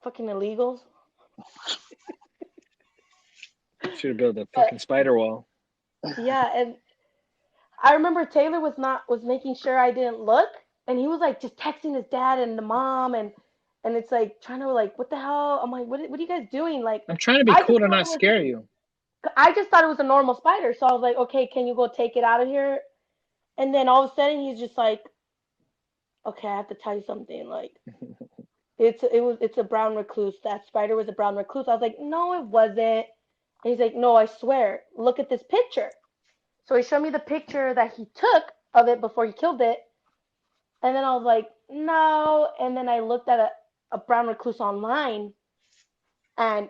Speaker 3: Fucking illegals.
Speaker 1: Should have built a
Speaker 3: But
Speaker 1: fucking spider wall.
Speaker 3: yeah, and I remember Taylor was making sure I didn't look, and he was like just texting his dad and the mom, and it's like trying to like what the hell? I'm like, what are you guys doing? Like,
Speaker 1: I'm trying to be
Speaker 3: I
Speaker 1: cool
Speaker 3: just
Speaker 1: to
Speaker 3: thought
Speaker 1: not
Speaker 3: it was
Speaker 1: scare you.
Speaker 3: I just thought it was a normal spider, so I was like, okay, can you go take it out of here? And then all of a sudden he's just like, okay, I have to tell you something. Like, it's a brown recluse. That spider was a brown recluse. I was like, no, it wasn't. And he's like, no, I swear. Look at this picture. So he showed me the picture that he took of it before he killed it. And then I was like, no. And then I looked at a brown recluse online, and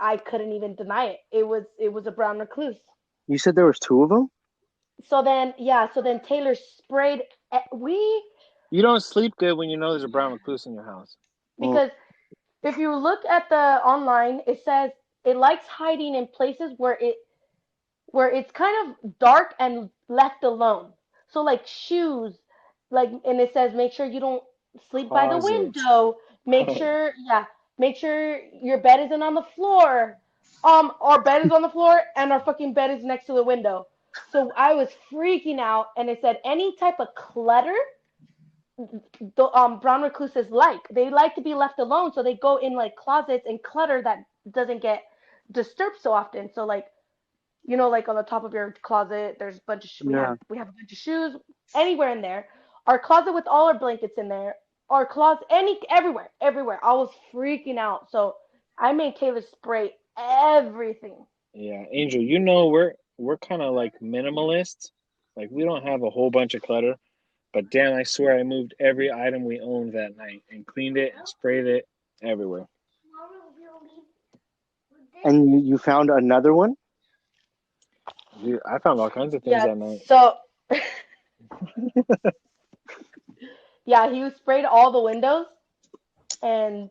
Speaker 3: I couldn't even deny it. It was a brown recluse.
Speaker 2: You said there was two of them.
Speaker 3: So then, yeah, so then Taylor sprayed. We
Speaker 1: You don't sleep good when you know there's a brown recluse in your house.
Speaker 2: Mm,
Speaker 3: Because if you look at the online, it says it likes hiding in places where it's kind of dark and left alone. So like shoes, like and it says make sure you don't sleep by the
Speaker 1: Closet.
Speaker 3: window. Make sure your bed isn't on the floor. Our bed is on the floor and our fucking bed is next to the window. So I was freaking out, and it said any type of clutter the brown recluses like. They like to be left alone, so they go in like closets and clutter that doesn't get disturbed so often. So like, you know, like on the top of your closet, there's a bunch of
Speaker 2: Yeah.
Speaker 3: we have a bunch of shoes anywhere in there. Our closet with all our blankets in there. Our closet everywhere. I was freaking out. So I made Kayla spray everything.
Speaker 1: Yeah, Angel, we're kind of like minimalists. Like we don't have a whole bunch of clutter, but damn, I swear I moved every item we owned that night and cleaned it and sprayed it everywhere.
Speaker 2: And you found another one?
Speaker 1: Dude, I found all kinds of things
Speaker 3: Yeah.
Speaker 1: that night.
Speaker 3: So yeah, he sprayed all the windows, and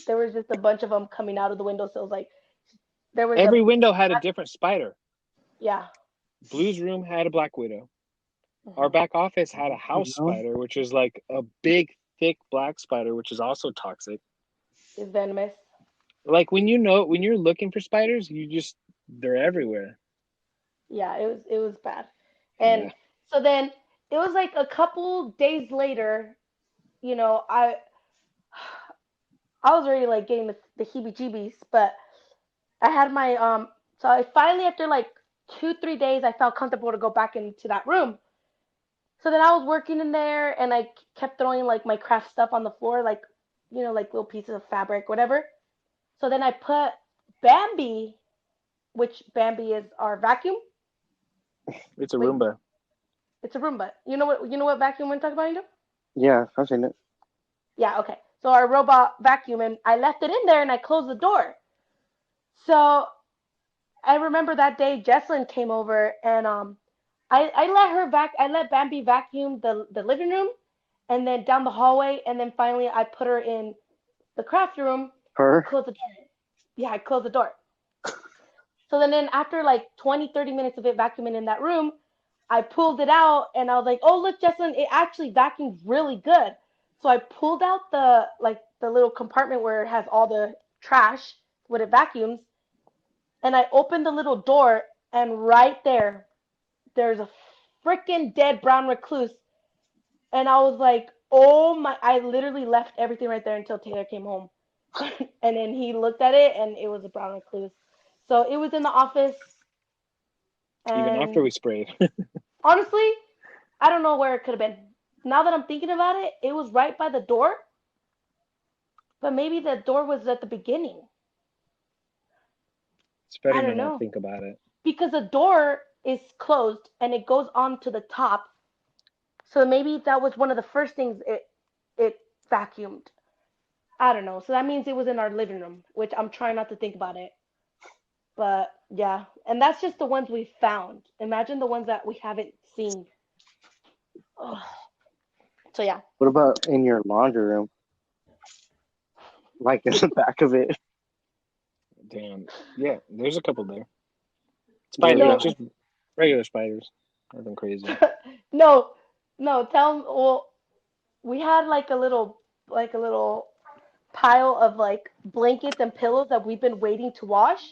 Speaker 3: there was just a bunch of them coming out of the window. So it was like there was a
Speaker 1: Every window had a different spider.
Speaker 3: yeah.
Speaker 1: Blue's room had a black widow. Our
Speaker 3: Mhm.
Speaker 1: back office had a
Speaker 2: You
Speaker 1: house
Speaker 2: know?
Speaker 1: spider, which is like a big, thick black spider, which is also toxic.
Speaker 3: Is venomous.
Speaker 1: Like when you're looking for spiders, they're everywhere.
Speaker 3: Yeah, it was bad. And
Speaker 1: Yeah.
Speaker 3: so then it was like a couple days later, you know, I was already like getting the heebie-jeebies, but I had my so I finally after like 2 3 days I felt comfortable to go back into that room. So then I was working in there and I kept throwing like my craft stuff on the floor, like you know, like little pieces of fabric, whatever. So then I put Bambi, which Bambi is our vacuum.
Speaker 1: It's a
Speaker 3: Wait,
Speaker 1: Roomba.
Speaker 3: it's a Roomba. You know what vacuum I'm talking about, Angel?
Speaker 2: Yeah, I've seen it.
Speaker 3: Yeah, okay. So our robot vacuum, and I left it in there and I closed the door. So I remember that day Jesslyn came over and I let Bambi vacuum the living room and then down the hallway and then finally I put her in the craft room,
Speaker 2: Her?
Speaker 3: closed the door. Yeah, I closed the door. So then after like 20 30 minutes of it vacuuming in that room, I pulled it out and I was like, "Oh, look, Jesslyn, it actually vacuums really good." So I pulled out the little compartment where it has all the trash when it vacuums and I opened the little door and right there's a freaking dead brown recluse and I was like, "Oh my, I literally left everything right there until Taylor came home." And then he looked at it and it was a brown recluse. So it was in the office
Speaker 1: Even after
Speaker 3: and
Speaker 1: we sprayed.
Speaker 3: honestly, I don't know where it could have been. Now that I'm thinking about it, it was right by the door, but maybe the door was at the beginning.
Speaker 1: It's better
Speaker 3: I
Speaker 1: to
Speaker 3: don't
Speaker 1: not
Speaker 3: know.
Speaker 1: think about it.
Speaker 3: Because the door is closed and it goes on to the top. So maybe that was one of the first things it vacuumed. I don't know. So that means it was in our living room, which I'm trying not to think about it. But yeah, and that's just the ones we found. Imagine the ones that we haven't seen. Ugh. So yeah.
Speaker 2: What about in your laundry room? Like in the back of it?
Speaker 1: Damn. Yeah, there's a couple there.
Speaker 2: There
Speaker 1: Spider,
Speaker 2: we
Speaker 3: No,
Speaker 2: go.
Speaker 1: just regular spiders. Nothing crazy.
Speaker 3: no, no. Well, we had like a little pile of like blankets and pillows that we've been waiting to wash.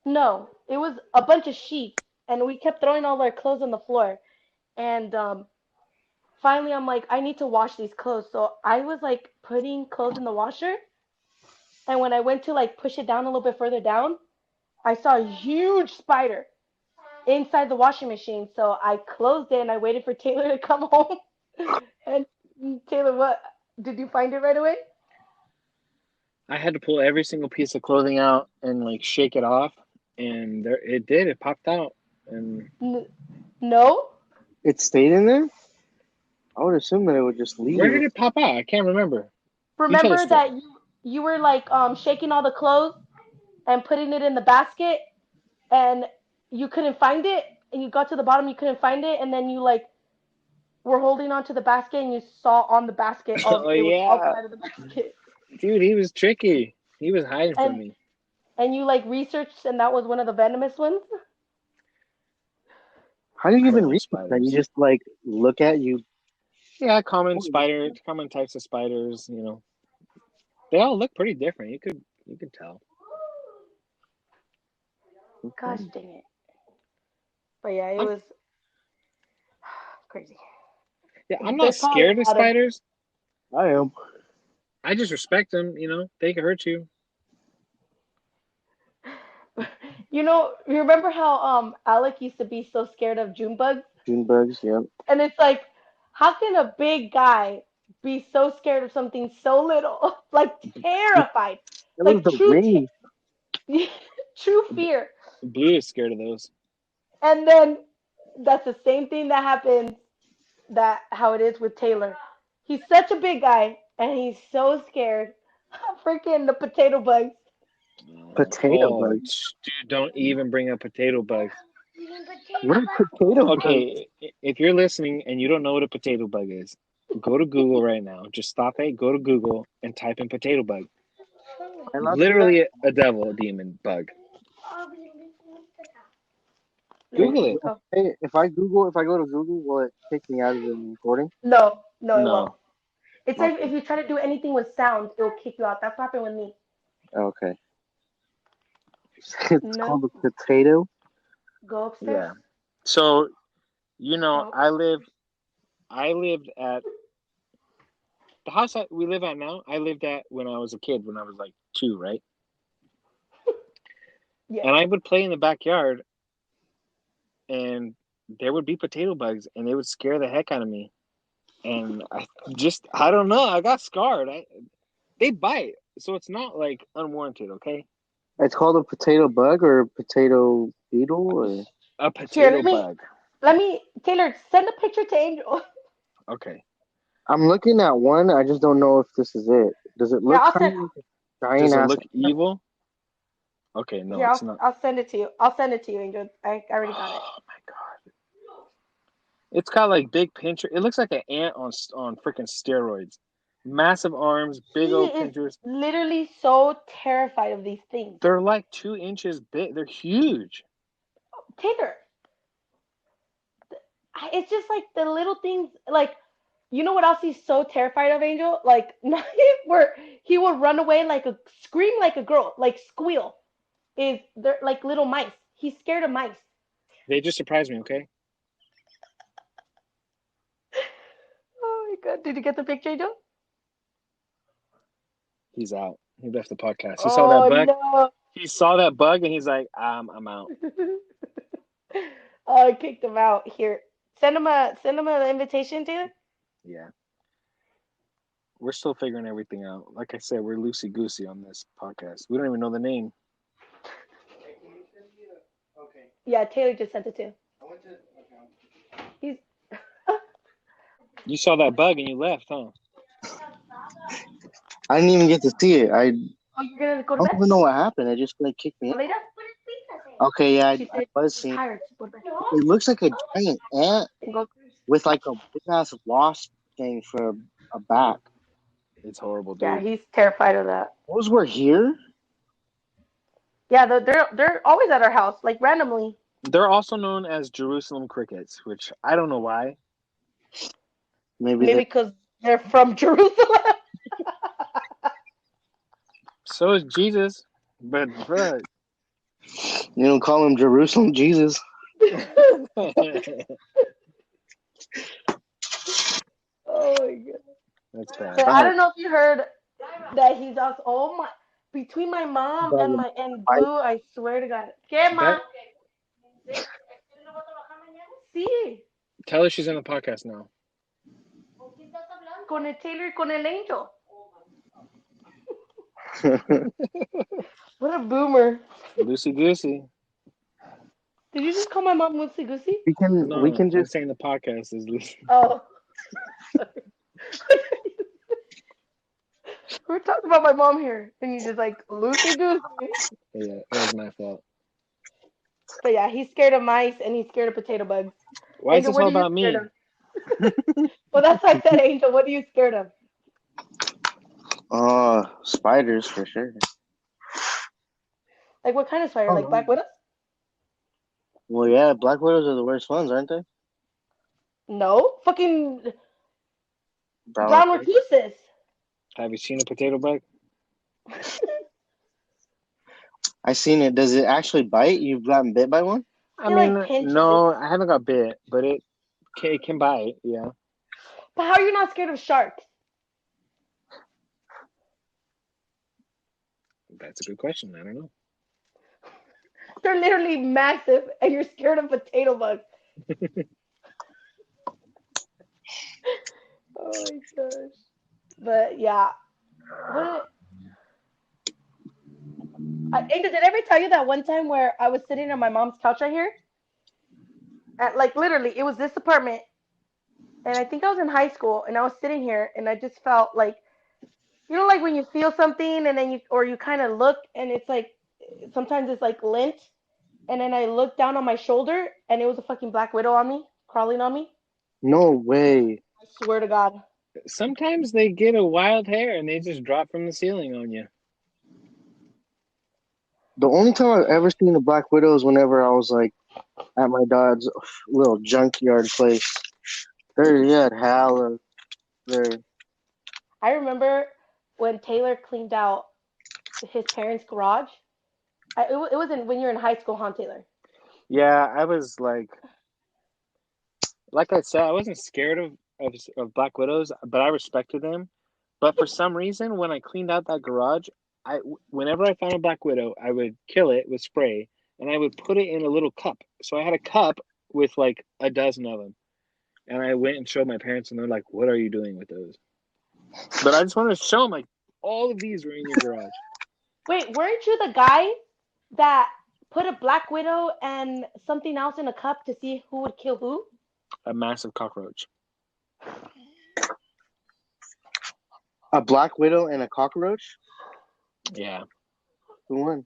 Speaker 3: No, it was a bunch of sheets, and we kept throwing all our clothes on the floor. And finally, I'm like, I need to wash these clothes. So I was like putting clothes in the washer, and when I went to like push it down a little bit further down, I saw a huge spider inside the washing machine. So I closed it and I waited for Taylor to come home. And Taylor, what? Did you find it right away?
Speaker 1: I had to pull every single piece of clothing out and like shake it off, and there it did. It popped out, and
Speaker 3: N- no.
Speaker 2: It stayed in there? I would assume that it would just
Speaker 1: where did
Speaker 2: leave.
Speaker 1: it pop out? I can't remember. You tell the
Speaker 3: Remember
Speaker 1: story.
Speaker 3: that you were like shaking all the clothes and putting it in the basket and you couldn't find it and you got to the bottom you couldn't find it and then you like were holding onto the basket and you saw on the basket
Speaker 1: Oh
Speaker 3: it was
Speaker 1: yeah,
Speaker 3: outside of the basket
Speaker 1: dude, he was tricky. He was hiding from
Speaker 3: and
Speaker 1: me.
Speaker 3: you like researched and that was one of the venomous ones.
Speaker 2: How do you even
Speaker 1: Poor
Speaker 2: read that? You
Speaker 1: spiders.
Speaker 2: just like look at you.
Speaker 1: Yeah, common types of spiders. They all look pretty different. You could tell.
Speaker 3: Gosh dang it. But yeah, it
Speaker 1: I'm
Speaker 3: was crazy.
Speaker 1: yeah, I'm not
Speaker 3: There's probably
Speaker 1: scared of
Speaker 3: a lot of
Speaker 1: spiders.
Speaker 2: I am.
Speaker 1: I just respect them. They could hurt you.
Speaker 3: You remember how Alec used to be so scared of June bugs?
Speaker 2: June bugs. Yep.
Speaker 3: And it's like, how can a big guy be so scared of something so little? Like
Speaker 2: It
Speaker 3: terrified.
Speaker 2: was
Speaker 3: Like
Speaker 2: the wings.
Speaker 3: true fear.
Speaker 1: Blue is scared of those.
Speaker 3: And then that's the same thing that happens that how it is with Taylor. He's such a big guy and he's so scared of freaking the potato bugs.
Speaker 2: Potato
Speaker 1: Oh,
Speaker 2: bugs.
Speaker 1: dude, don't even bring up potato bugs.
Speaker 2: What are potato bugs?
Speaker 1: Okay, if you're listening and you don't know what a potato bug is, go to Google right now. Just stop it, go to Google and type in potato bug.
Speaker 2: Am I allowed to do that?
Speaker 1: Literally a devil, a demon bug.
Speaker 3: There
Speaker 1: Google
Speaker 3: you
Speaker 1: it.
Speaker 3: go.
Speaker 2: Hey, if I go to Google, will it kick me out of the recording?
Speaker 3: No, no, it won't.
Speaker 1: No.
Speaker 3: It's like
Speaker 2: Okay.
Speaker 3: if you try to do anything with sound, it'll kick you out. That's what happened with me.
Speaker 2: Okay. It's
Speaker 3: No,
Speaker 2: called a potato.
Speaker 3: go upstairs.
Speaker 1: Yeah. So,
Speaker 3: Oh,
Speaker 1: I lived at the house that we live at now. I lived at when I was a kid, when I was like 2, right?
Speaker 3: yeah.
Speaker 1: And I would play in the backyard, and there would be potato bugs, and they would scare the heck out of me. And I don't know, I got scarred. They bite, so it's not like unwarranted, okay?
Speaker 2: It's called a potato bug or a potato beetle or.
Speaker 1: A
Speaker 3: Here,
Speaker 1: potato bug.
Speaker 3: Taylor, send a picture to Angel.
Speaker 1: Okay.
Speaker 2: I'm looking at one. I just don't know if this is it. Does it
Speaker 3: Here,
Speaker 2: look kind of like a giant
Speaker 1: Does it
Speaker 2: ass?
Speaker 1: look evil? Okay, no,
Speaker 3: Here,
Speaker 1: it's not.
Speaker 3: I'll send it to you. I'll send it to you, Angel. I already got it.
Speaker 1: Oh my god. It's got like big pincher. It looks like an ant on freaking steroids. Massive arms, big
Speaker 3: He
Speaker 1: old
Speaker 3: is
Speaker 1: pinchers.
Speaker 3: literally so terrified of these things.
Speaker 1: They're like 2 inches big. They're huge.
Speaker 3: Taylor, it's just like the little things. Like, you know what else he's so terrified of, Angel? Like, where he will run away scream like a girl, like squeal. They're like little mice. He's scared of mice.
Speaker 1: They just surprised me, okay?
Speaker 3: Oh my god! Did you get the picture, Angel?
Speaker 1: He's out. He left the podcast. He saw that
Speaker 3: Oh
Speaker 1: bug.
Speaker 3: no!
Speaker 1: He saw that bug and he's like, I'm out.
Speaker 3: Oh, I kicked him out. Here, send him an invitation, Taylor.
Speaker 1: Yeah. We're still figuring everything out. Like I said, we're loosey goosey on this podcast. We don't even know the name.
Speaker 3: Yeah, Taylor just sent it to him. He's.
Speaker 1: You saw that bug and you left, huh?
Speaker 2: I didn't even get to see it. I
Speaker 3: Oh, you're gonna go to
Speaker 2: don't
Speaker 3: bed
Speaker 2: even know what happened. It just like kicked me out.
Speaker 3: later?
Speaker 2: Okay, yeah,
Speaker 3: She
Speaker 2: I
Speaker 3: said
Speaker 2: was
Speaker 3: she's
Speaker 2: seeing.
Speaker 3: tired. She go to bed.
Speaker 2: It looks like a giant ant
Speaker 3: Go.
Speaker 2: with like a big ass wasp thing for a back.
Speaker 1: It's horrible,
Speaker 3: Yeah,
Speaker 1: dude.
Speaker 3: he's terrified of that.
Speaker 2: Those were here.
Speaker 3: Yeah, they're always at our house, like randomly.
Speaker 1: They're also known as Jerusalem crickets, which I don't know why.
Speaker 2: Maybe
Speaker 3: Maybe because they're from Jerusalem.
Speaker 1: So is Jesus, but bruh.
Speaker 2: you don't call him Jerusalem Jesus.
Speaker 3: Oh my god!
Speaker 1: That's
Speaker 3: But
Speaker 1: bad.
Speaker 3: I don't know if you heard that he's also. Oh my! Between my mom and
Speaker 2: I,
Speaker 3: Boo, I swear to God. ¿Qué ma?
Speaker 1: That
Speaker 3: Sí,
Speaker 1: tell her she's on the podcast now.
Speaker 3: con el Taylor y con el Angel. What a boomer!
Speaker 1: Loosey goosey.
Speaker 3: Did you just call my mom Loosey Goosey?
Speaker 1: No,
Speaker 2: we can
Speaker 1: I'm
Speaker 2: just
Speaker 1: saying the podcast is loosey.
Speaker 3: Oh. We're talking about my mom here, and you just like Loosey Goosey.
Speaker 1: Yeah, that was my fault.
Speaker 3: But yeah, he's scared of mice and he's scared of potato bugs.
Speaker 1: Why is
Speaker 3: Angel,
Speaker 1: this
Speaker 3: what
Speaker 1: all
Speaker 3: are you
Speaker 1: about
Speaker 3: scared
Speaker 1: me?
Speaker 3: of? Well, that's like that, Angel. What are you scared of?
Speaker 2: spiders for sure.
Speaker 3: Like what kind of spider?
Speaker 2: Oh,
Speaker 3: Like black widows?
Speaker 2: well, yeah, black widows are the worst ones, aren't they?
Speaker 3: No, fucking
Speaker 2: Brown.
Speaker 3: brown recluses.
Speaker 1: Have you seen a potato bug?
Speaker 2: I seen it. Does it actually bite? You've gotten bit by one?
Speaker 1: I
Speaker 3: It like
Speaker 1: mean,
Speaker 3: pinches.
Speaker 1: no, I haven't got bit, but it can bite. Yeah,
Speaker 3: But how are you not scared of sharks?
Speaker 1: that's a good question. I don't know.
Speaker 3: They're literally massive, and you're scared of potato bugs. Oh my gosh. But yeah, what? Inga, did I ever tell you that one time where I was sitting on my mom's couch right here? At, like literally, it was this apartment, and I think I was in high school, and I was sitting here, and I just felt like, like when you feel something, and then you kind of look, and it's like, sometimes it's like lint, and then I looked down on my shoulder, and it was a fucking black widow on me, crawling on me.
Speaker 2: No way.
Speaker 3: I swear to God.
Speaker 1: Sometimes they get a wild hair and they just drop from the ceiling on you.
Speaker 2: The only time I've ever seen a black widow is whenever I was like at my dad's little junkyard place. There, he had hella there.
Speaker 3: I remember when Taylor cleaned out his parents' garage. It was when you were in high school, huh, Taylor?
Speaker 1: Yeah, I was like I said, I wasn't scared of black widows, but I respected them. But for some reason, when I cleaned out that garage, whenever I found a black widow, I would kill it with spray, and I would put it in a little cup. So I had a cup with like a dozen of them, and I went and showed my parents, and they're like, "What are you doing with those?" But I just wanted to show them like all of these were in your garage.
Speaker 3: Wait, weren't you the guy that put a black widow and something else in a cup to see who would kill who?
Speaker 1: A massive cockroach.
Speaker 2: A black widow and a cockroach?
Speaker 1: Yeah.
Speaker 2: Who won?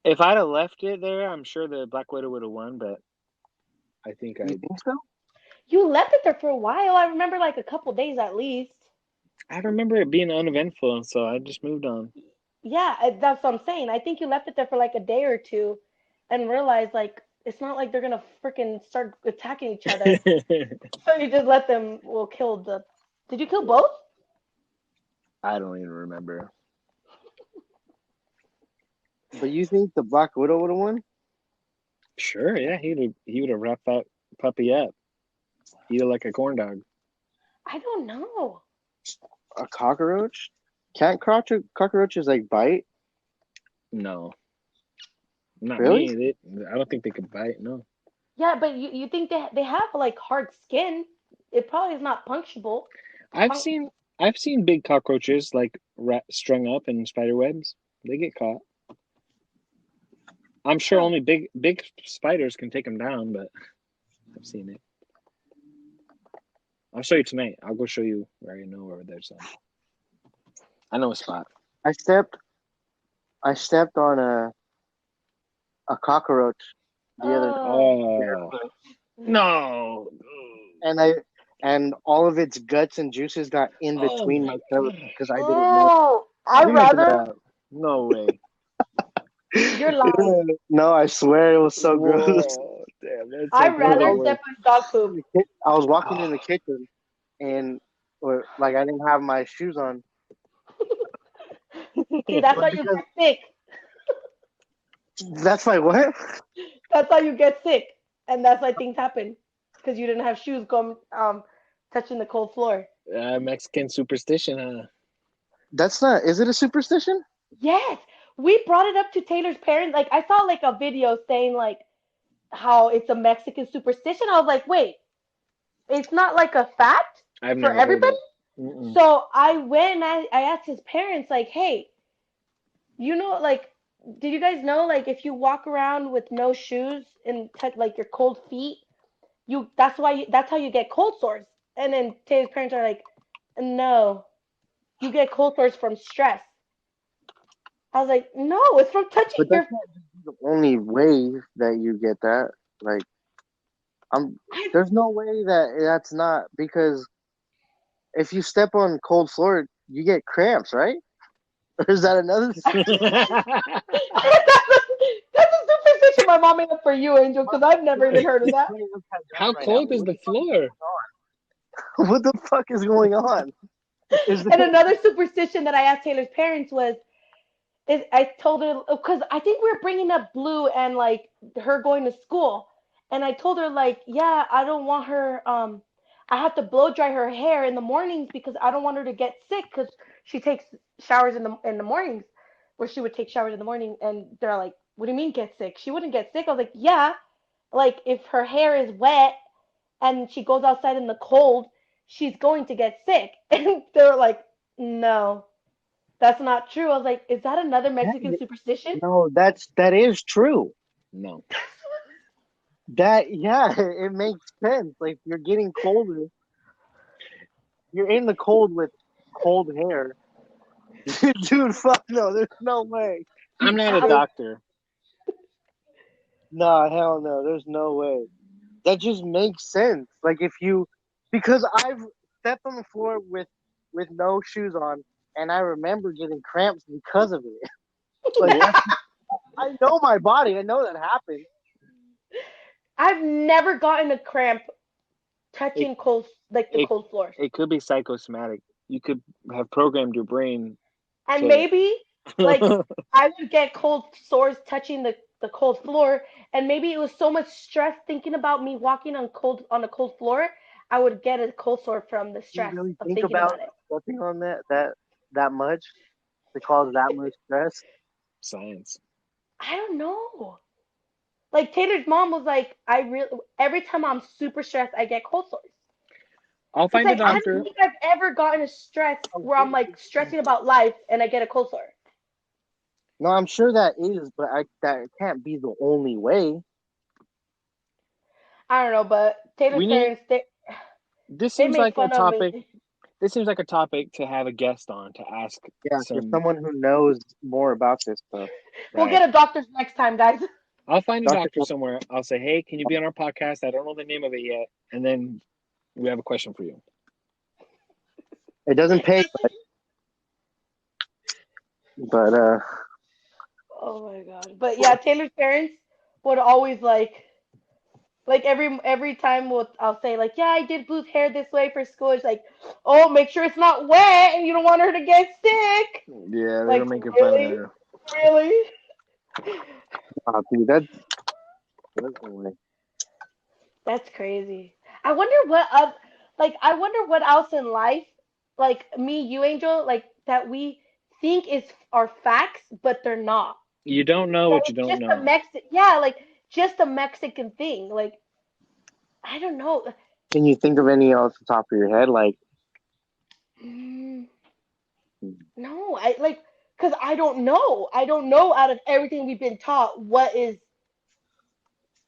Speaker 1: If I'd have left it there, I'm sure the black widow would have won. But I think
Speaker 2: You
Speaker 1: I
Speaker 2: think so?
Speaker 3: You left it there for a while. I remember like a couple days at least.
Speaker 1: I remember it being uneventful, so I just moved on.
Speaker 3: Yeah, that's what I'm saying. I think you left it there for like a day or two and realized like it's not like they're gonna freaking start attacking each other. So you just let them kill the Did you kill both?
Speaker 1: I don't even remember.
Speaker 2: But you think the black widow would have won?
Speaker 1: Sure, yeah, he would have wrapped that puppy up, eat it like a corn dog.
Speaker 3: I don't know.
Speaker 2: A cockroach? Can't cockroaches like bite?
Speaker 1: No, not
Speaker 2: Really?
Speaker 1: me. I don't think they could bite. No,
Speaker 3: Yeah, but you think they have like hard skin? It probably is not punctuable.
Speaker 1: I've
Speaker 3: Punc-
Speaker 1: seen I've seen big cockroaches like strung up in spider webs. They get caught. I'm sure
Speaker 3: huh.
Speaker 1: only big spiders can take them down, but I've seen it. I'll show you tonight. I'll go show you where I know where there's some. I know a spot.
Speaker 2: I stepped I stepped on a cockroach the other
Speaker 3: Oh.
Speaker 1: Oh no!
Speaker 2: and and all of its guts and juices got in
Speaker 1: Oh
Speaker 2: between
Speaker 1: my
Speaker 2: my toes
Speaker 1: god!
Speaker 2: because I didn't know.
Speaker 3: Oh,
Speaker 1: How
Speaker 3: I
Speaker 1: do you not get that
Speaker 3: rather
Speaker 1: out? No way!
Speaker 3: you're lying.
Speaker 2: No, I swear it was so gross.
Speaker 1: Whoa! Damn, that's
Speaker 3: I'd
Speaker 1: like one of the
Speaker 3: rather
Speaker 1: worst.
Speaker 3: step on dog poop.
Speaker 2: I was walking in the
Speaker 1: Oh,
Speaker 2: kitchen and like I didn't have my shoes on.
Speaker 3: See, that's
Speaker 2: But
Speaker 3: why you
Speaker 2: because
Speaker 3: get sick.
Speaker 2: that's my what?
Speaker 3: That's how you get sick, and that's why things happen because you didn't have shoes going touching the cold floor.
Speaker 1: Mexican superstition, huh?
Speaker 2: That's not. Is it a superstition?
Speaker 3: Yes, we brought it up to Taylor's parents. Like I saw like a video saying like how it's a Mexican superstition. I was like, wait, it's not like a fact
Speaker 1: I've
Speaker 3: for
Speaker 1: never heard
Speaker 3: everybody.
Speaker 1: it. Mm-mm.
Speaker 3: So I went and I asked his parents like, hey, like, did you guys know like if you walk around with no shoes and touch like your cold feet, that's how you get cold sores. And then Taylor's parents are like, no, you get cold sores from stress. I was like, no, it's from touching
Speaker 2: But
Speaker 3: your.
Speaker 2: that's not the only way that you get that. Like, I'm.
Speaker 3: I,
Speaker 2: There's no way that that's not because if you step on cold floor, you get cramps, right? Or is that another?
Speaker 3: that's a superstition my mom made up for you, Angel, because I've never even heard of that.
Speaker 1: How
Speaker 2: Right now.
Speaker 1: cold is the floor?
Speaker 2: What the fuck is going on? Is
Speaker 3: And
Speaker 2: there,
Speaker 3: another superstition that I asked Taylor's parents is I told her because I think we were bringing up Blue and like her going to school, and I told her like, yeah, I don't want her. I have to blow dry her hair in the mornings because I don't want her to get sick because she takes showers in the mornings. where she would take showers in the morning, and they're like, "What do you mean get sick? She wouldn't get sick." I was like, "Yeah, like if her hair is wet and she goes outside in the cold, she's going to get sick." And they're like, "No, that's not true." I was like, "Is that another Mexican
Speaker 2: That-
Speaker 3: superstition?"
Speaker 2: no, that is true.
Speaker 1: No.
Speaker 2: That yeah, it makes sense. Like you're getting colder. You're in the cold with cold hair. Dude, fuck no, there's no way.
Speaker 1: I'm not a
Speaker 2: There's,
Speaker 1: doctor.
Speaker 2: nah, hell no, there's no way. That just makes sense. Like if you, because I've stepped on the floor with no shoes on, and I remember getting cramps because of it. Like
Speaker 1: What?
Speaker 2: I know my body. I know that happened.
Speaker 3: I've never gotten a cramp
Speaker 1: It
Speaker 3: touching cold, like the
Speaker 1: it
Speaker 3: cold floors.
Speaker 1: it could be psychosomatic. You could have programmed your brain
Speaker 3: And
Speaker 1: to.
Speaker 3: maybe like I would get cold sores touching the cold floor, and maybe it was so much stress thinking about me walking on a cold floor, I would get a cold sore from the
Speaker 2: Do you
Speaker 3: stress
Speaker 2: really
Speaker 3: of
Speaker 2: think
Speaker 3: thinking
Speaker 2: about
Speaker 3: about it.
Speaker 2: stepping on that much to cause that much stress?
Speaker 1: Science.
Speaker 3: I don't know. Like Taylor's mom was like, I really every time I'm super stressed, I get cold sores.
Speaker 1: I'll
Speaker 3: It's
Speaker 1: find a
Speaker 3: like I
Speaker 2: I'm
Speaker 3: don't
Speaker 1: doctor.
Speaker 3: think I've ever gotten a stress
Speaker 2: I'm
Speaker 3: where I'm like
Speaker 2: sure.
Speaker 3: stressing about life and I get a cold sore.
Speaker 2: No, I'm sure that is, but that can't be the only way.
Speaker 3: I don't know, but Taylor's
Speaker 1: We need.
Speaker 3: parents
Speaker 1: This
Speaker 3: they
Speaker 1: seems
Speaker 3: make
Speaker 1: like a
Speaker 3: fun of
Speaker 1: topic.
Speaker 3: me.
Speaker 1: This seems like a topic to have a guest on to ask
Speaker 2: Yeah, for
Speaker 1: some.
Speaker 2: someone who knows more about this stuff.
Speaker 3: We'll
Speaker 1: Right.
Speaker 3: get a doctor's next time, guys.
Speaker 1: I'll find a
Speaker 2: Doctor,
Speaker 1: doctor somewhere. I'll say, hey, can you be on our podcast? I don't know the name of it yet. And then we have a question for you.
Speaker 2: it doesn't pay, but
Speaker 3: Oh my god. But yeah, Taylor's parents would always like every time I'll say like, yeah, I did Boo's hair this way for school. It's like, oh, make sure it's not wet and you don't want her to get sick.
Speaker 1: Yeah, they were
Speaker 3: Like
Speaker 1: making fun of
Speaker 3: really,
Speaker 1: her.
Speaker 3: really.
Speaker 2: dude, that's the way.
Speaker 3: That's crazy. I wonder what like I wonder what else in life, like me, you, Angel, like that we think is are facts, but they're not.
Speaker 1: You don't know
Speaker 3: That
Speaker 1: what you
Speaker 3: it's
Speaker 1: don't
Speaker 3: just a
Speaker 1: know.
Speaker 3: yeah, like just a Mexican thing. Like I don't know.
Speaker 2: Can you think of any off the top of your head? Like,
Speaker 3: Mm, no, I like because I don't know. I don't know out of everything we've been taught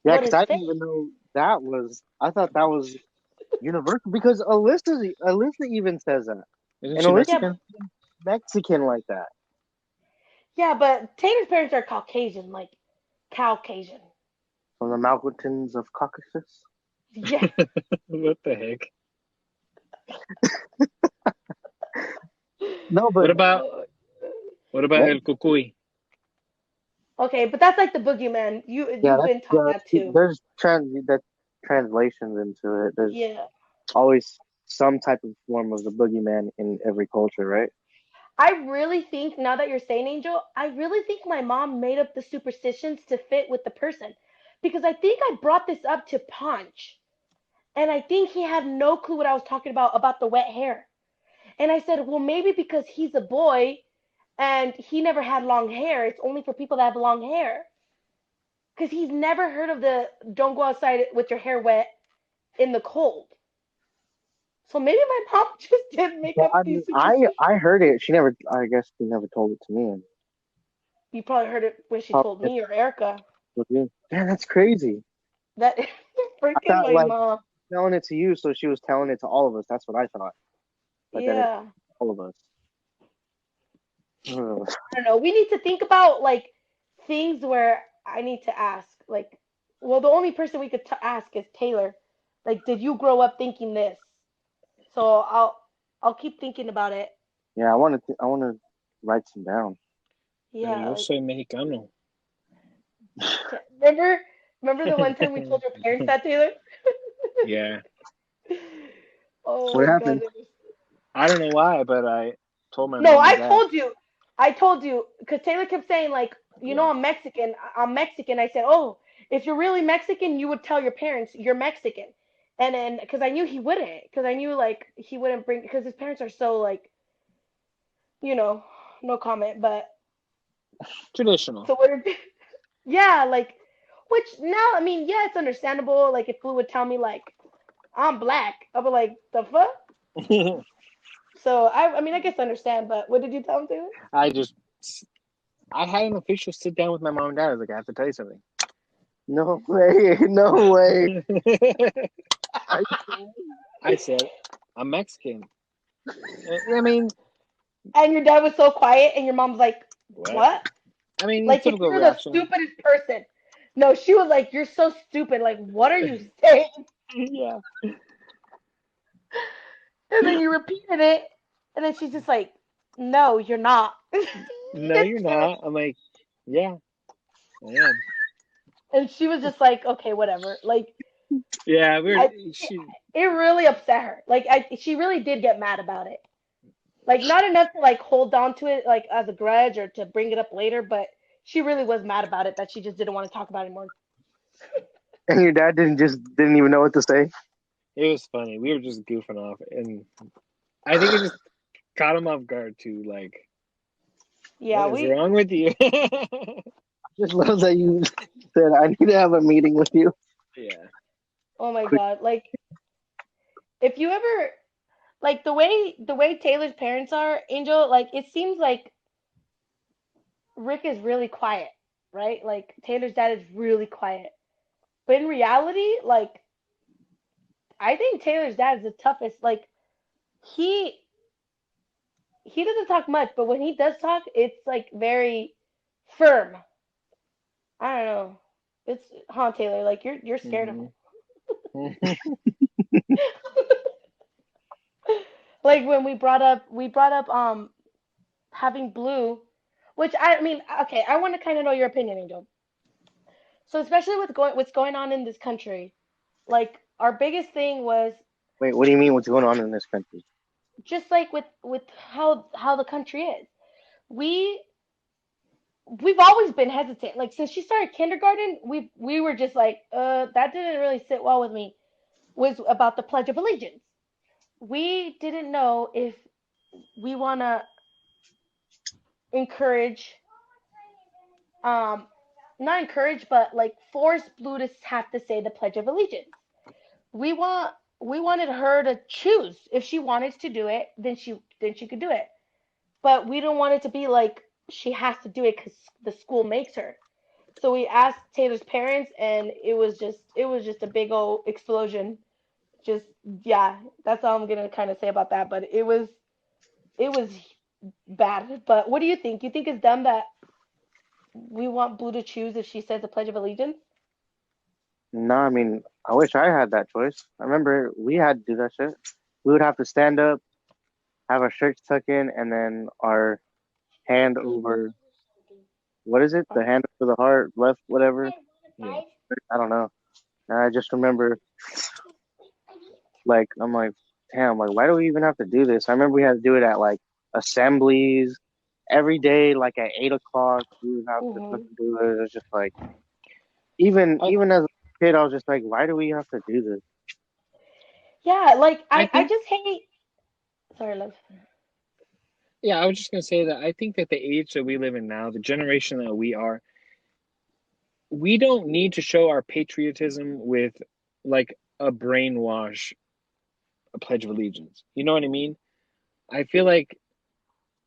Speaker 2: yeah,
Speaker 3: what
Speaker 2: because
Speaker 3: is
Speaker 2: I
Speaker 3: fake.
Speaker 2: didn't even know that was. I thought that was universal because Alyssa even says that,
Speaker 1: Isn't
Speaker 2: and
Speaker 1: she
Speaker 3: Yeah,
Speaker 2: Alyssa's
Speaker 1: Mexican?
Speaker 2: Mexican like that.
Speaker 3: yeah, but Taylor's parents are Caucasian, like Caucasian.
Speaker 2: From the mountains of Caucasus.
Speaker 3: Yeah.
Speaker 1: What the heck?
Speaker 2: No, but
Speaker 1: What about
Speaker 3: Oh,
Speaker 1: what about
Speaker 2: what?
Speaker 1: El Cucuy?
Speaker 3: okay, but that's like the boogeyman.
Speaker 2: Yeah,
Speaker 3: You've been taught that too.
Speaker 2: there's that translations into it. There's
Speaker 3: Yeah.
Speaker 2: always some type of form of the boogeyman in every culture, right?
Speaker 3: I really think now that you're saying Angel, I really think my mom made up the superstitions to fit with the person. Because I think I brought this up to Punch. And I think he had no clue what I was talking about the wet hair. And I said, well, maybe because he's a boy and he never had long hair, it's only for people that have long hair. Because he's never heard of the don't go outside with your hair wet in the cold. So maybe my mom just did make
Speaker 2: Well,
Speaker 3: up
Speaker 2: I
Speaker 3: these
Speaker 2: mean,
Speaker 3: superstitions.
Speaker 2: I heard it. She never. I guess she never told it to me. And
Speaker 3: You probably heard it when she
Speaker 2: probably
Speaker 3: told
Speaker 2: just
Speaker 3: me or Erica.
Speaker 2: with you. Yeah, that's crazy.
Speaker 3: That
Speaker 2: I
Speaker 3: freaking
Speaker 2: thought
Speaker 3: my
Speaker 2: like
Speaker 3: mom.
Speaker 2: telling it to you, so she was telling it to all of us. That's what I thought. Like that, it's
Speaker 3: Yeah.
Speaker 2: all of us. Ugh.
Speaker 3: I don't know. We need to think about like things where I need to ask. Like, well, the only person we could ask is Taylor. Like, did you grow up thinking this? So I'll keep thinking about it.
Speaker 2: Yeah, I want to write some down.
Speaker 1: Pero
Speaker 3: Yeah.
Speaker 1: yo
Speaker 3: Like,
Speaker 1: soy mexicano.
Speaker 3: remember remember the one time we told your parents that, Taylor?
Speaker 1: Yeah.
Speaker 3: Oh
Speaker 2: What
Speaker 3: my god.
Speaker 2: happened?
Speaker 1: I don't know why, but I told my
Speaker 3: No,
Speaker 1: mom and
Speaker 3: I
Speaker 1: dad.
Speaker 3: told you. I told you because Taylor kept saying like, you know,
Speaker 1: Yeah.
Speaker 3: I'm Mexican. I'm Mexican. I said, oh, if you're really Mexican, you would tell your parents you're Mexican. And then because I knew he wouldn't, because I knew like he wouldn't bring because his parents are so like, you know, no comment. But
Speaker 1: Traditional.
Speaker 3: So what did yeah, like which now I mean, yeah, it's understandable. Like if Blue would tell me like I'm black, I'll be like, the fuck? So I mean I guess I understand, but what did you tell him to?
Speaker 1: I just, I had an official sit down with my mom and dad. I was like, I have to tell you something.
Speaker 2: No way. No way. I,
Speaker 1: I said, I'm Mexican. I mean,
Speaker 3: And your dad was so quiet and your mom's like,
Speaker 1: what?
Speaker 3: what?
Speaker 1: I mean,
Speaker 3: Like if
Speaker 1: typical
Speaker 3: you're the
Speaker 1: reaction.
Speaker 3: stupidest person. No, she was like, you're so stupid. Like, what are you saying?
Speaker 1: Yeah.
Speaker 3: And then you repeated it, and then she's just like, no, you're not.
Speaker 1: No, you're not. I'm like, yeah, I am.
Speaker 3: And she was just like, okay, whatever. Like,
Speaker 1: Yeah,
Speaker 3: I,
Speaker 1: she,
Speaker 3: it really upset her. Like, she really did get mad about it. Like, not enough to like hold on to it like as a grudge or to bring it up later, but she really was mad about it that she just didn't want to talk about it anymore.
Speaker 2: and your dad didn't even know what to say.
Speaker 1: it was funny. We were just goofing off. And I think it just caught him off guard too. Like, what
Speaker 3: Yeah,
Speaker 1: is
Speaker 3: we.
Speaker 1: wrong with you?
Speaker 2: Just love that you said I need to have a meeting with you.
Speaker 1: Yeah.
Speaker 3: Oh my
Speaker 2: Quick.
Speaker 3: God! Like, if you ever like the way Taylor's parents are, Angel, like it seems like Rick is really quiet, right? Like Taylor's dad is really quiet. But in reality, like I think Taylor's dad is the toughest. Like he he doesn't talk much, but when he does talk, it's like very firm. I don't know. It's Taylor, like you're scared of
Speaker 1: Hmm.
Speaker 3: him. Like when we brought up having Blue, which I mean, okay, I want to kind of know your opinion, Angel. So especially with what's going on in this country, like our biggest thing was
Speaker 2: Wait, what do you mean? What's going on in this country?
Speaker 3: just like with how the country is. We we've always been hesitant. Like since she started kindergarten, we were just like, that didn't really sit well with me. Was about the Pledge of Allegiance. We didn't know if we want to encourage, um, not encourage, but like force Blue to have to say the Pledge of Allegiance. We want we wanted her to choose if she wanted to do it, then she could do it. But we don't want it to be like she has to do it because the school makes her. So we asked Taylor's parents, and it was just a big old explosion. Just yeah, that's all I'm gonna kind of say about that. But it was bad. But what do you think? You think it's dumb that we want Blue to choose if she says the Pledge of Allegiance?
Speaker 2: No, I mean, I wish I had that choice. I remember we had to do that shit. We would have to stand up, have our shirts tucked in, and then our hand over, what is it? The hand over the heart, left, whatever.
Speaker 1: Yeah.
Speaker 2: I don't know. And I just remember, like, I'm like, damn, like, why do we even have to do this? I remember we had to do it at like assemblies every day, like at 8 o'clock. We would have to
Speaker 3: Hmm.
Speaker 2: fucking do it. It was just like, even
Speaker 1: I
Speaker 2: even as a kid, I was just like, why do we have to do this?
Speaker 3: Yeah, like
Speaker 1: I
Speaker 3: I
Speaker 1: think
Speaker 3: just hate. Sorry, love.
Speaker 1: yeah, I was just gonna say that I think that the age that we live in now, the generation that we are, we don't need to show our patriotism with like a brainwash a Pledge of Allegiance. You know what I mean? I feel like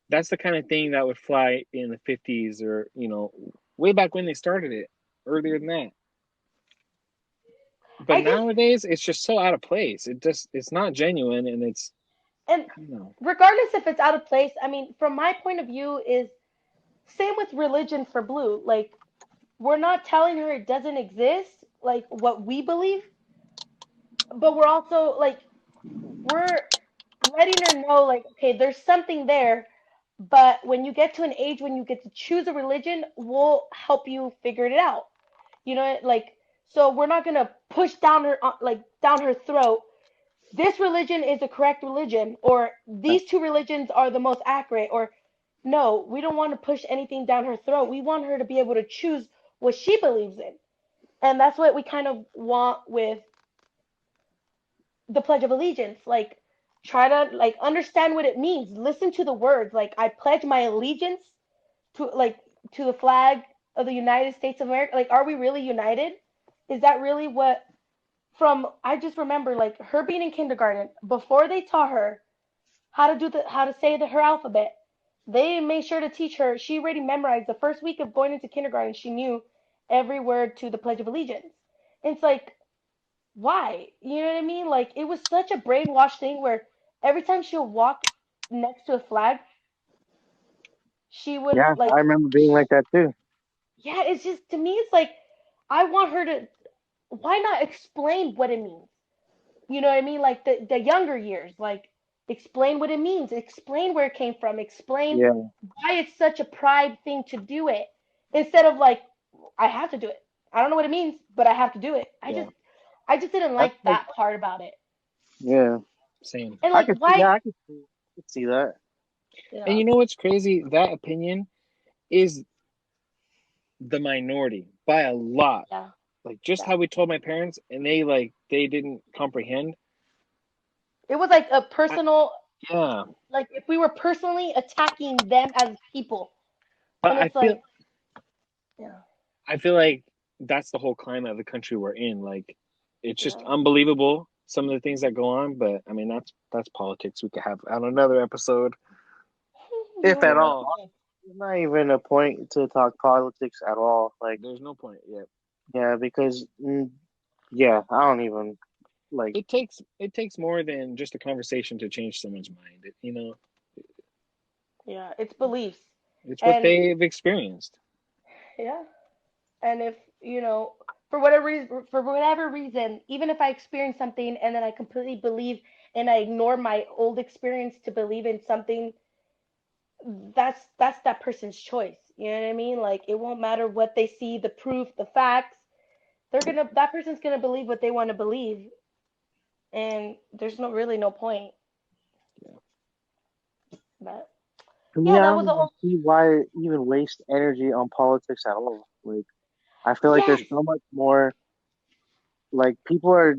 Speaker 1: that's the kind of thing that would fly in the 50s or, way back when they started it, earlier than that. But
Speaker 3: I just
Speaker 1: nowadays it's just so out of place. It's not genuine and it's,
Speaker 3: and
Speaker 1: I don't know.
Speaker 3: regardless if it's out of place, I mean, from my point of view, is same with religion for Blue. Like we're not telling her it doesn't exist, like what we believe, but we're also like we're letting her know like okay, there's something there, but when you get to an age when you get to choose a religion, we'll help you figure it out. You know, like so we're not gonna push down her like down her throat. This religion is the correct religion, or
Speaker 2: I,
Speaker 3: these two religions are the most accurate, or no, we don't want to push anything down her throat. We want her to be able to choose what she believes in. And that's what we kind of want with the Pledge of Allegiance. Like, try to like understand what it means. Listen to the words. Like, I pledge my allegiance to like to the flag of the United States of America? Like, are we really united? Is that really what? From I just remember like her being in kindergarten before they taught her how to say her alphabet. They made sure to teach her. She already memorized the first week of going into kindergarten. She knew every word to the Pledge of Allegiance. It's like, why? You know what I mean? Like it was such a brainwashed thing where every time she'll walk next to a flag, she would
Speaker 2: Yeah, I
Speaker 3: like,
Speaker 2: remember being like that too.
Speaker 3: yeah. It's just to me, it's like I want her to. Why not explain what it means? You know what I mean? Like the younger years, like explain what it means, explain where it came from, explain
Speaker 2: Yeah,
Speaker 3: why it's such a pride thing to do it instead of like I have to do it. I don't know what it means, but I have to do it.
Speaker 1: Yeah,
Speaker 3: I just didn't
Speaker 2: that's
Speaker 3: like
Speaker 2: like,
Speaker 3: that part about it.
Speaker 2: yeah,
Speaker 1: same.
Speaker 3: And
Speaker 2: I
Speaker 3: like
Speaker 2: could see,
Speaker 3: why?
Speaker 2: yeah, I could see that.
Speaker 1: And
Speaker 3: Yeah,
Speaker 1: you know what's crazy? That opinion is the minority by a lot.
Speaker 3: yeah,
Speaker 1: Like just
Speaker 3: yeah.
Speaker 1: how we told my parents, and they didn't comprehend.
Speaker 3: It was like a
Speaker 1: I,
Speaker 3: personal,
Speaker 1: yeah,
Speaker 3: like if we were personally attacking them as people,
Speaker 1: but
Speaker 3: and it's like, yeah,
Speaker 1: I feel like that's the whole climate of the country we're in. Like it's just
Speaker 3: yeah,
Speaker 1: unbelievable some of the things that go on. But I mean that's politics. We could have on another episode, if at
Speaker 3: yeah,
Speaker 1: all.
Speaker 2: There's not even a point to talk politics at all. Like,
Speaker 1: There's no point yet.
Speaker 2: yeah, because yeah, I don't even like.
Speaker 1: It takes more than just a conversation to change someone's mind.
Speaker 3: yeah. It's beliefs,
Speaker 1: It's what
Speaker 3: and
Speaker 1: they've experienced.
Speaker 3: yeah. And if for whatever reason, even if I experience something and then I completely believe and I ignore my old experience to believe in something, that's that person's choice. You know what I mean? Like it won't matter what they see, the proof, the facts. That person's gonna believe what they want to believe, and there's no really no point. But
Speaker 2: To me,
Speaker 3: yeah,
Speaker 2: I
Speaker 3: that
Speaker 2: don't
Speaker 3: was a
Speaker 2: even
Speaker 3: whole.
Speaker 2: see why even waste energy on politics at all. Like, I feel like there's
Speaker 3: Yes.
Speaker 2: so much more. Like, people are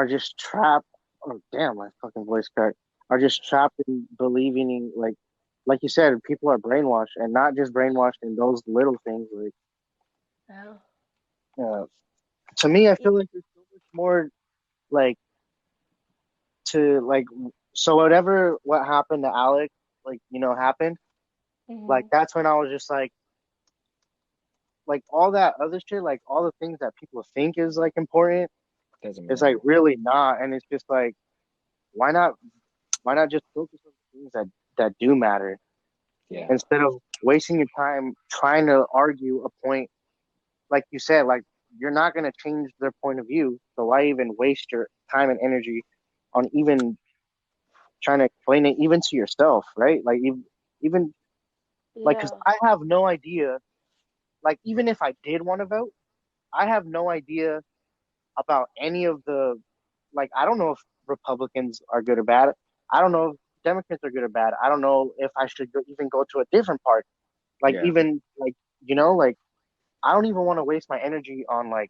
Speaker 2: just trapped. Oh, damn, my fucking voice cracked. Are just trapped in believing in like you said, people are brainwashed, and not just brainwashed in those little things. Like,
Speaker 3: Oh.
Speaker 2: uh, to me, I feel like there's so much more. Like, to like, so whatever what happened to Alex, like happened. Like,
Speaker 3: Mhm.
Speaker 2: that's when I was just like all that other shit, like all the things that people think is like important,
Speaker 1: Doesn't
Speaker 2: it's like
Speaker 1: matter.
Speaker 2: really not. And it's just like, why not? Why not just focus on the things that do matter
Speaker 1: Yeah,
Speaker 3: Yeah.
Speaker 2: instead of wasting your time trying to argue a point? Like you said, like you're not going to change their point of view, so why even waste your time and energy on even trying to explain it even to yourself, right? Like even like because
Speaker 3: Yeah.
Speaker 2: I have no idea. Like even if I did want to vote, I have no idea about any of the like I don't know if Republicans are good or bad. I don't know if Democrats are good or bad. I don't know if I should even go to a different party. Like
Speaker 1: yeah,
Speaker 2: even like like I don't even want to waste my energy on like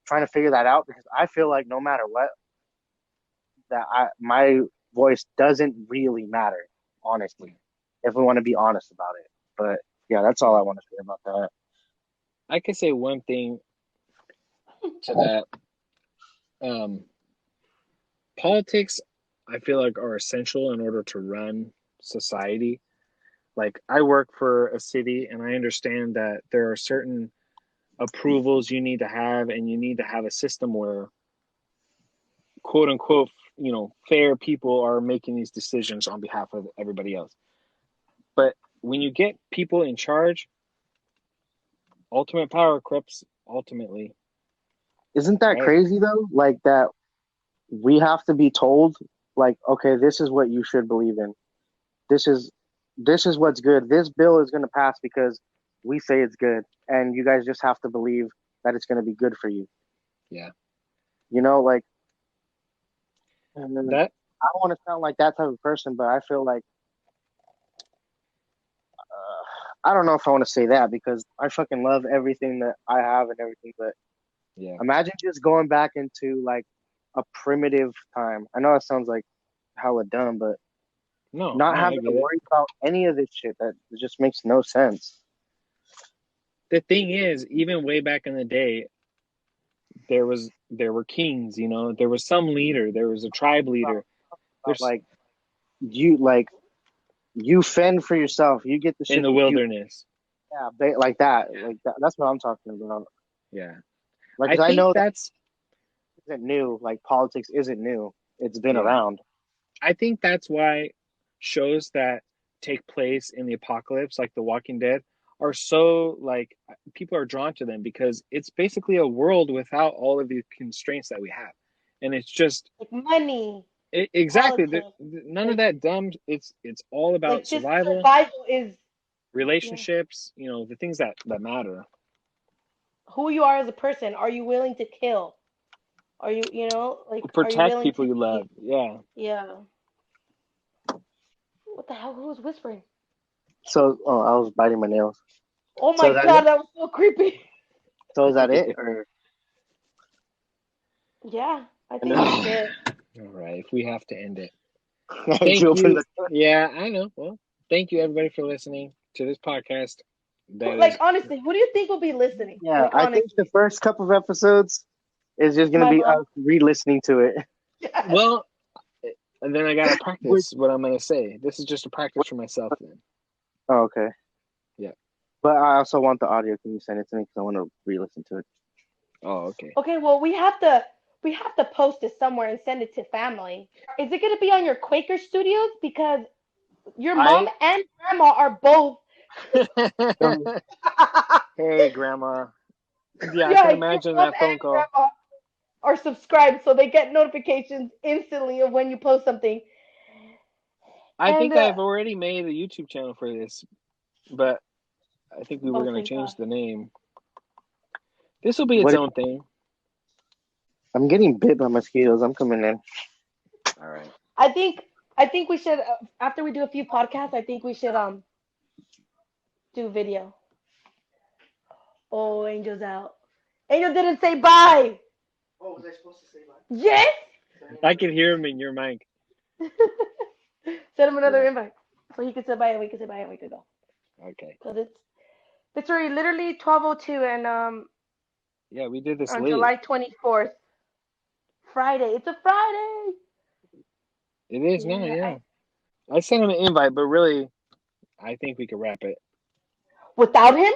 Speaker 2: trying to figure that out because I feel like no matter what that my voice doesn't really matter, honestly. If we want to be honest about it. But yeah, that's all
Speaker 1: yeah.
Speaker 2: I want to say about that.
Speaker 1: I could say one thing to that. Um, Politics, I feel like, are essential in order to run society. Like, I work for a city, and I understand that there are certain approvals you need to have, and you need to have a system where, quote unquote, fair people are making these decisions on behalf of everybody else. But when you get people in charge, ultimate power corrupts ultimately,
Speaker 2: Isn't that
Speaker 1: right?
Speaker 2: crazy though? Like that we have to be told like, okay, this is what you should believe in. This is this is what's good. This bill is going to pass because we say it's good, and you guys just have to believe that it's going to be good for you.
Speaker 1: Yeah.
Speaker 2: Like, and then
Speaker 1: That
Speaker 2: I don't want to sound like that type of person, but I feel like I don't know if I want to say that because I fucking love everything that I have and everything. But
Speaker 1: yeah.
Speaker 2: imagine just going back into like a primitive time. I know it sounds like hella dumb, but
Speaker 1: No,
Speaker 2: not
Speaker 1: no, I
Speaker 2: having to
Speaker 1: get it.
Speaker 2: worry about any of this shit. That just makes no sense.
Speaker 1: The thing is, even way back in the day, there were kings. There was some leader. There was a tribe leader. There's
Speaker 2: Like you like you fend for yourself. You get the
Speaker 1: in
Speaker 2: shit
Speaker 1: the
Speaker 2: that you
Speaker 1: wilderness.
Speaker 2: like that. Like that. That's what I'm talking about.
Speaker 1: Yeah,
Speaker 2: Like,
Speaker 1: I
Speaker 2: 'cause I
Speaker 1: think
Speaker 2: know that
Speaker 1: that's
Speaker 2: isn't new. Like politics isn't new. It's been
Speaker 1: yeah.
Speaker 2: around.
Speaker 1: I think that's why shows that take place in the apocalypse, like The Walking Dead, are so like people are drawn to them because it's basically a world without all of the constraints that we have, and it's just
Speaker 3: Like money,
Speaker 1: exactly
Speaker 3: politics,
Speaker 1: none of
Speaker 3: like
Speaker 1: that dumb. It's all about
Speaker 3: just
Speaker 1: survival,
Speaker 3: survival is yeah.
Speaker 1: relationships, the things that matter.
Speaker 3: Who you are as a person. Are you willing to kill? Are you like are you
Speaker 1: Protect
Speaker 3: willing
Speaker 1: people
Speaker 3: to
Speaker 1: you
Speaker 3: be
Speaker 1: love. Yeah.
Speaker 3: yeah. What the hell? Who was whispering?
Speaker 2: So, I was biting my nails.
Speaker 3: Oh
Speaker 2: So
Speaker 3: my
Speaker 2: is that
Speaker 3: god,
Speaker 2: it?
Speaker 3: that was so creepy.
Speaker 2: So is that it, or
Speaker 3: Yeah, I
Speaker 2: and
Speaker 3: think that's it.
Speaker 1: All right, if we have to end it.
Speaker 2: you
Speaker 1: Thank
Speaker 2: open
Speaker 1: you.
Speaker 2: the door?
Speaker 1: Yeah, I know. Well, thank you everybody for listening to this podcast. That
Speaker 3: Like
Speaker 1: is,
Speaker 3: honestly, who do you think will be listening?
Speaker 2: Yeah,
Speaker 3: Like
Speaker 2: I think the
Speaker 3: honestly,
Speaker 2: first couple of episodes is just gonna
Speaker 3: my
Speaker 2: be
Speaker 3: mom.
Speaker 2: us re-listening to it.
Speaker 3: Yes.
Speaker 1: well, and then I gotta
Speaker 2: Which,
Speaker 1: practice what I'm gonna say. This is just a practice for myself. Then,
Speaker 2: oh, okay.
Speaker 1: yeah.
Speaker 2: But I also want the audio. Can you send it to me? Because I want to re-listen to it.
Speaker 1: Oh, okay.
Speaker 3: Okay, well we have to post it somewhere and send it to family. Is it gonna be on your Quaker Studios? Because your mom
Speaker 1: I.
Speaker 3: and grandma are both.
Speaker 2: Um,
Speaker 1: Hey, Grandma. Yeah, I can
Speaker 3: Yeah, your
Speaker 1: imagine
Speaker 3: mom
Speaker 1: that phone
Speaker 3: and
Speaker 1: call.
Speaker 3: grandma are subscribed, so they get notifications instantly of when you post something.
Speaker 1: I
Speaker 3: And
Speaker 1: think I've already made a YouTube channel for this, but I think we were
Speaker 3: oh,
Speaker 1: gonna
Speaker 3: thank God.
Speaker 1: change the name. This will be its
Speaker 2: what?
Speaker 1: own thing.
Speaker 2: I'm getting bit by mosquitoes. I'm coming in.
Speaker 1: All right.
Speaker 3: I think I think we should after we do a few podcasts. I think we should do video. Oh, Angel's out. Angel didn't say bye.
Speaker 2: Oh, was I supposed to say bye?
Speaker 3: Yes.
Speaker 1: I can hear him in your mic.
Speaker 3: Send him another
Speaker 1: Yeah.
Speaker 3: invite so he can say bye and we can say bye and we can go.
Speaker 1: Okay.
Speaker 3: Cause it's already literally 12:02 and
Speaker 1: Yeah, we did this
Speaker 3: on
Speaker 1: late.
Speaker 3: July 24th, Friday. It's a Friday.
Speaker 1: It is now.
Speaker 3: Yeah.
Speaker 1: Yeah. I sent him an invite, but really, I think we could wrap it.
Speaker 3: Without him?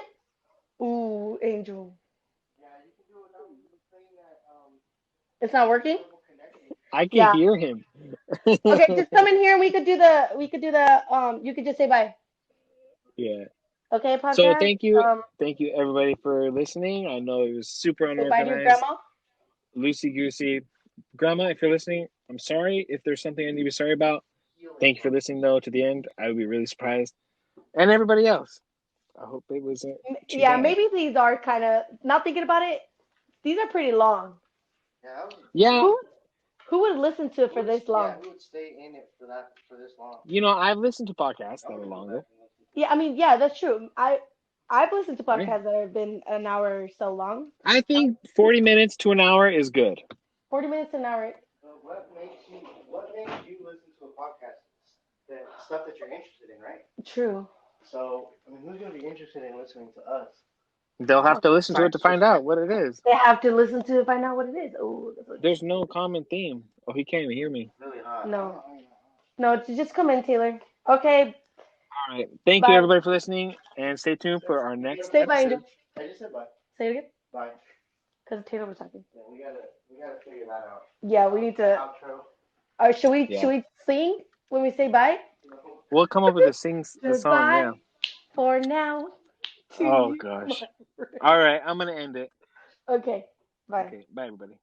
Speaker 3: Ooh, Angel. It's not working.
Speaker 1: I can
Speaker 3: Yeah.
Speaker 1: hear him.
Speaker 3: Okay, just come in here and we could do the you could just say bye.
Speaker 1: Yeah.
Speaker 3: Okay,
Speaker 1: So
Speaker 3: podcast.
Speaker 1: thank you everybody for listening. I know it was super
Speaker 3: Say bye to your
Speaker 1: unorganized,
Speaker 3: grandma.
Speaker 1: loosey goosey. Grandma, if you're listening, I'm sorry if there's something I need to be sorry about. Thank you for listening though to the end. I would be really surprised, and everybody else. I hope it wasn't too
Speaker 3: Yeah,
Speaker 1: bad.
Speaker 3: maybe these are kind of not thinking about it. These are pretty long.
Speaker 1: Yeah,
Speaker 3: Who who would listen to it for this long?
Speaker 2: Who would stay in it for this long?
Speaker 1: I've listened to podcasts that are longer.
Speaker 3: Yeah, I mean, yeah, that's true. I've listened to
Speaker 1: Right.
Speaker 3: podcasts that have been an hour or so long.
Speaker 1: I think 40 minutes to an hour is good.
Speaker 3: 40 minutes an hour.
Speaker 2: So what makes you listen to a podcast? The stuff that you're interested in, right?
Speaker 3: True.
Speaker 2: So, I mean, who's gonna be interested in listening to us?
Speaker 1: They'll have to listen to it to
Speaker 2: Science
Speaker 1: find
Speaker 2: fiction.
Speaker 1: out what it is.
Speaker 3: They have to listen to it, find out what it is. Oh,
Speaker 1: There's no common theme. Oh, he can't even hear me.
Speaker 2: Really hot.
Speaker 3: no, no, just come in, Taylor. Okay,
Speaker 1: All right. Thank you
Speaker 3: bye.
Speaker 1: everybody for listening, and stay tuned for our next
Speaker 3: Say bye, Angel.
Speaker 1: episode.
Speaker 2: I just said bye.
Speaker 3: Say it again.
Speaker 2: Bye.
Speaker 3: Because Taylor was talking.
Speaker 2: Yeah, we gotta figure that out.
Speaker 3: Yeah, we need to.
Speaker 2: Outro.
Speaker 3: Should we
Speaker 1: Yeah.
Speaker 3: should we sing when we say bye?
Speaker 1: We'll come up with a song.
Speaker 3: Goodbye
Speaker 1: Yeah.
Speaker 3: for now. To
Speaker 1: Oh
Speaker 3: you,
Speaker 1: gosh.
Speaker 3: my friend.
Speaker 1: All right. I'm gonna end it.
Speaker 3: Okay, bye.
Speaker 1: Okay. Bye everybody.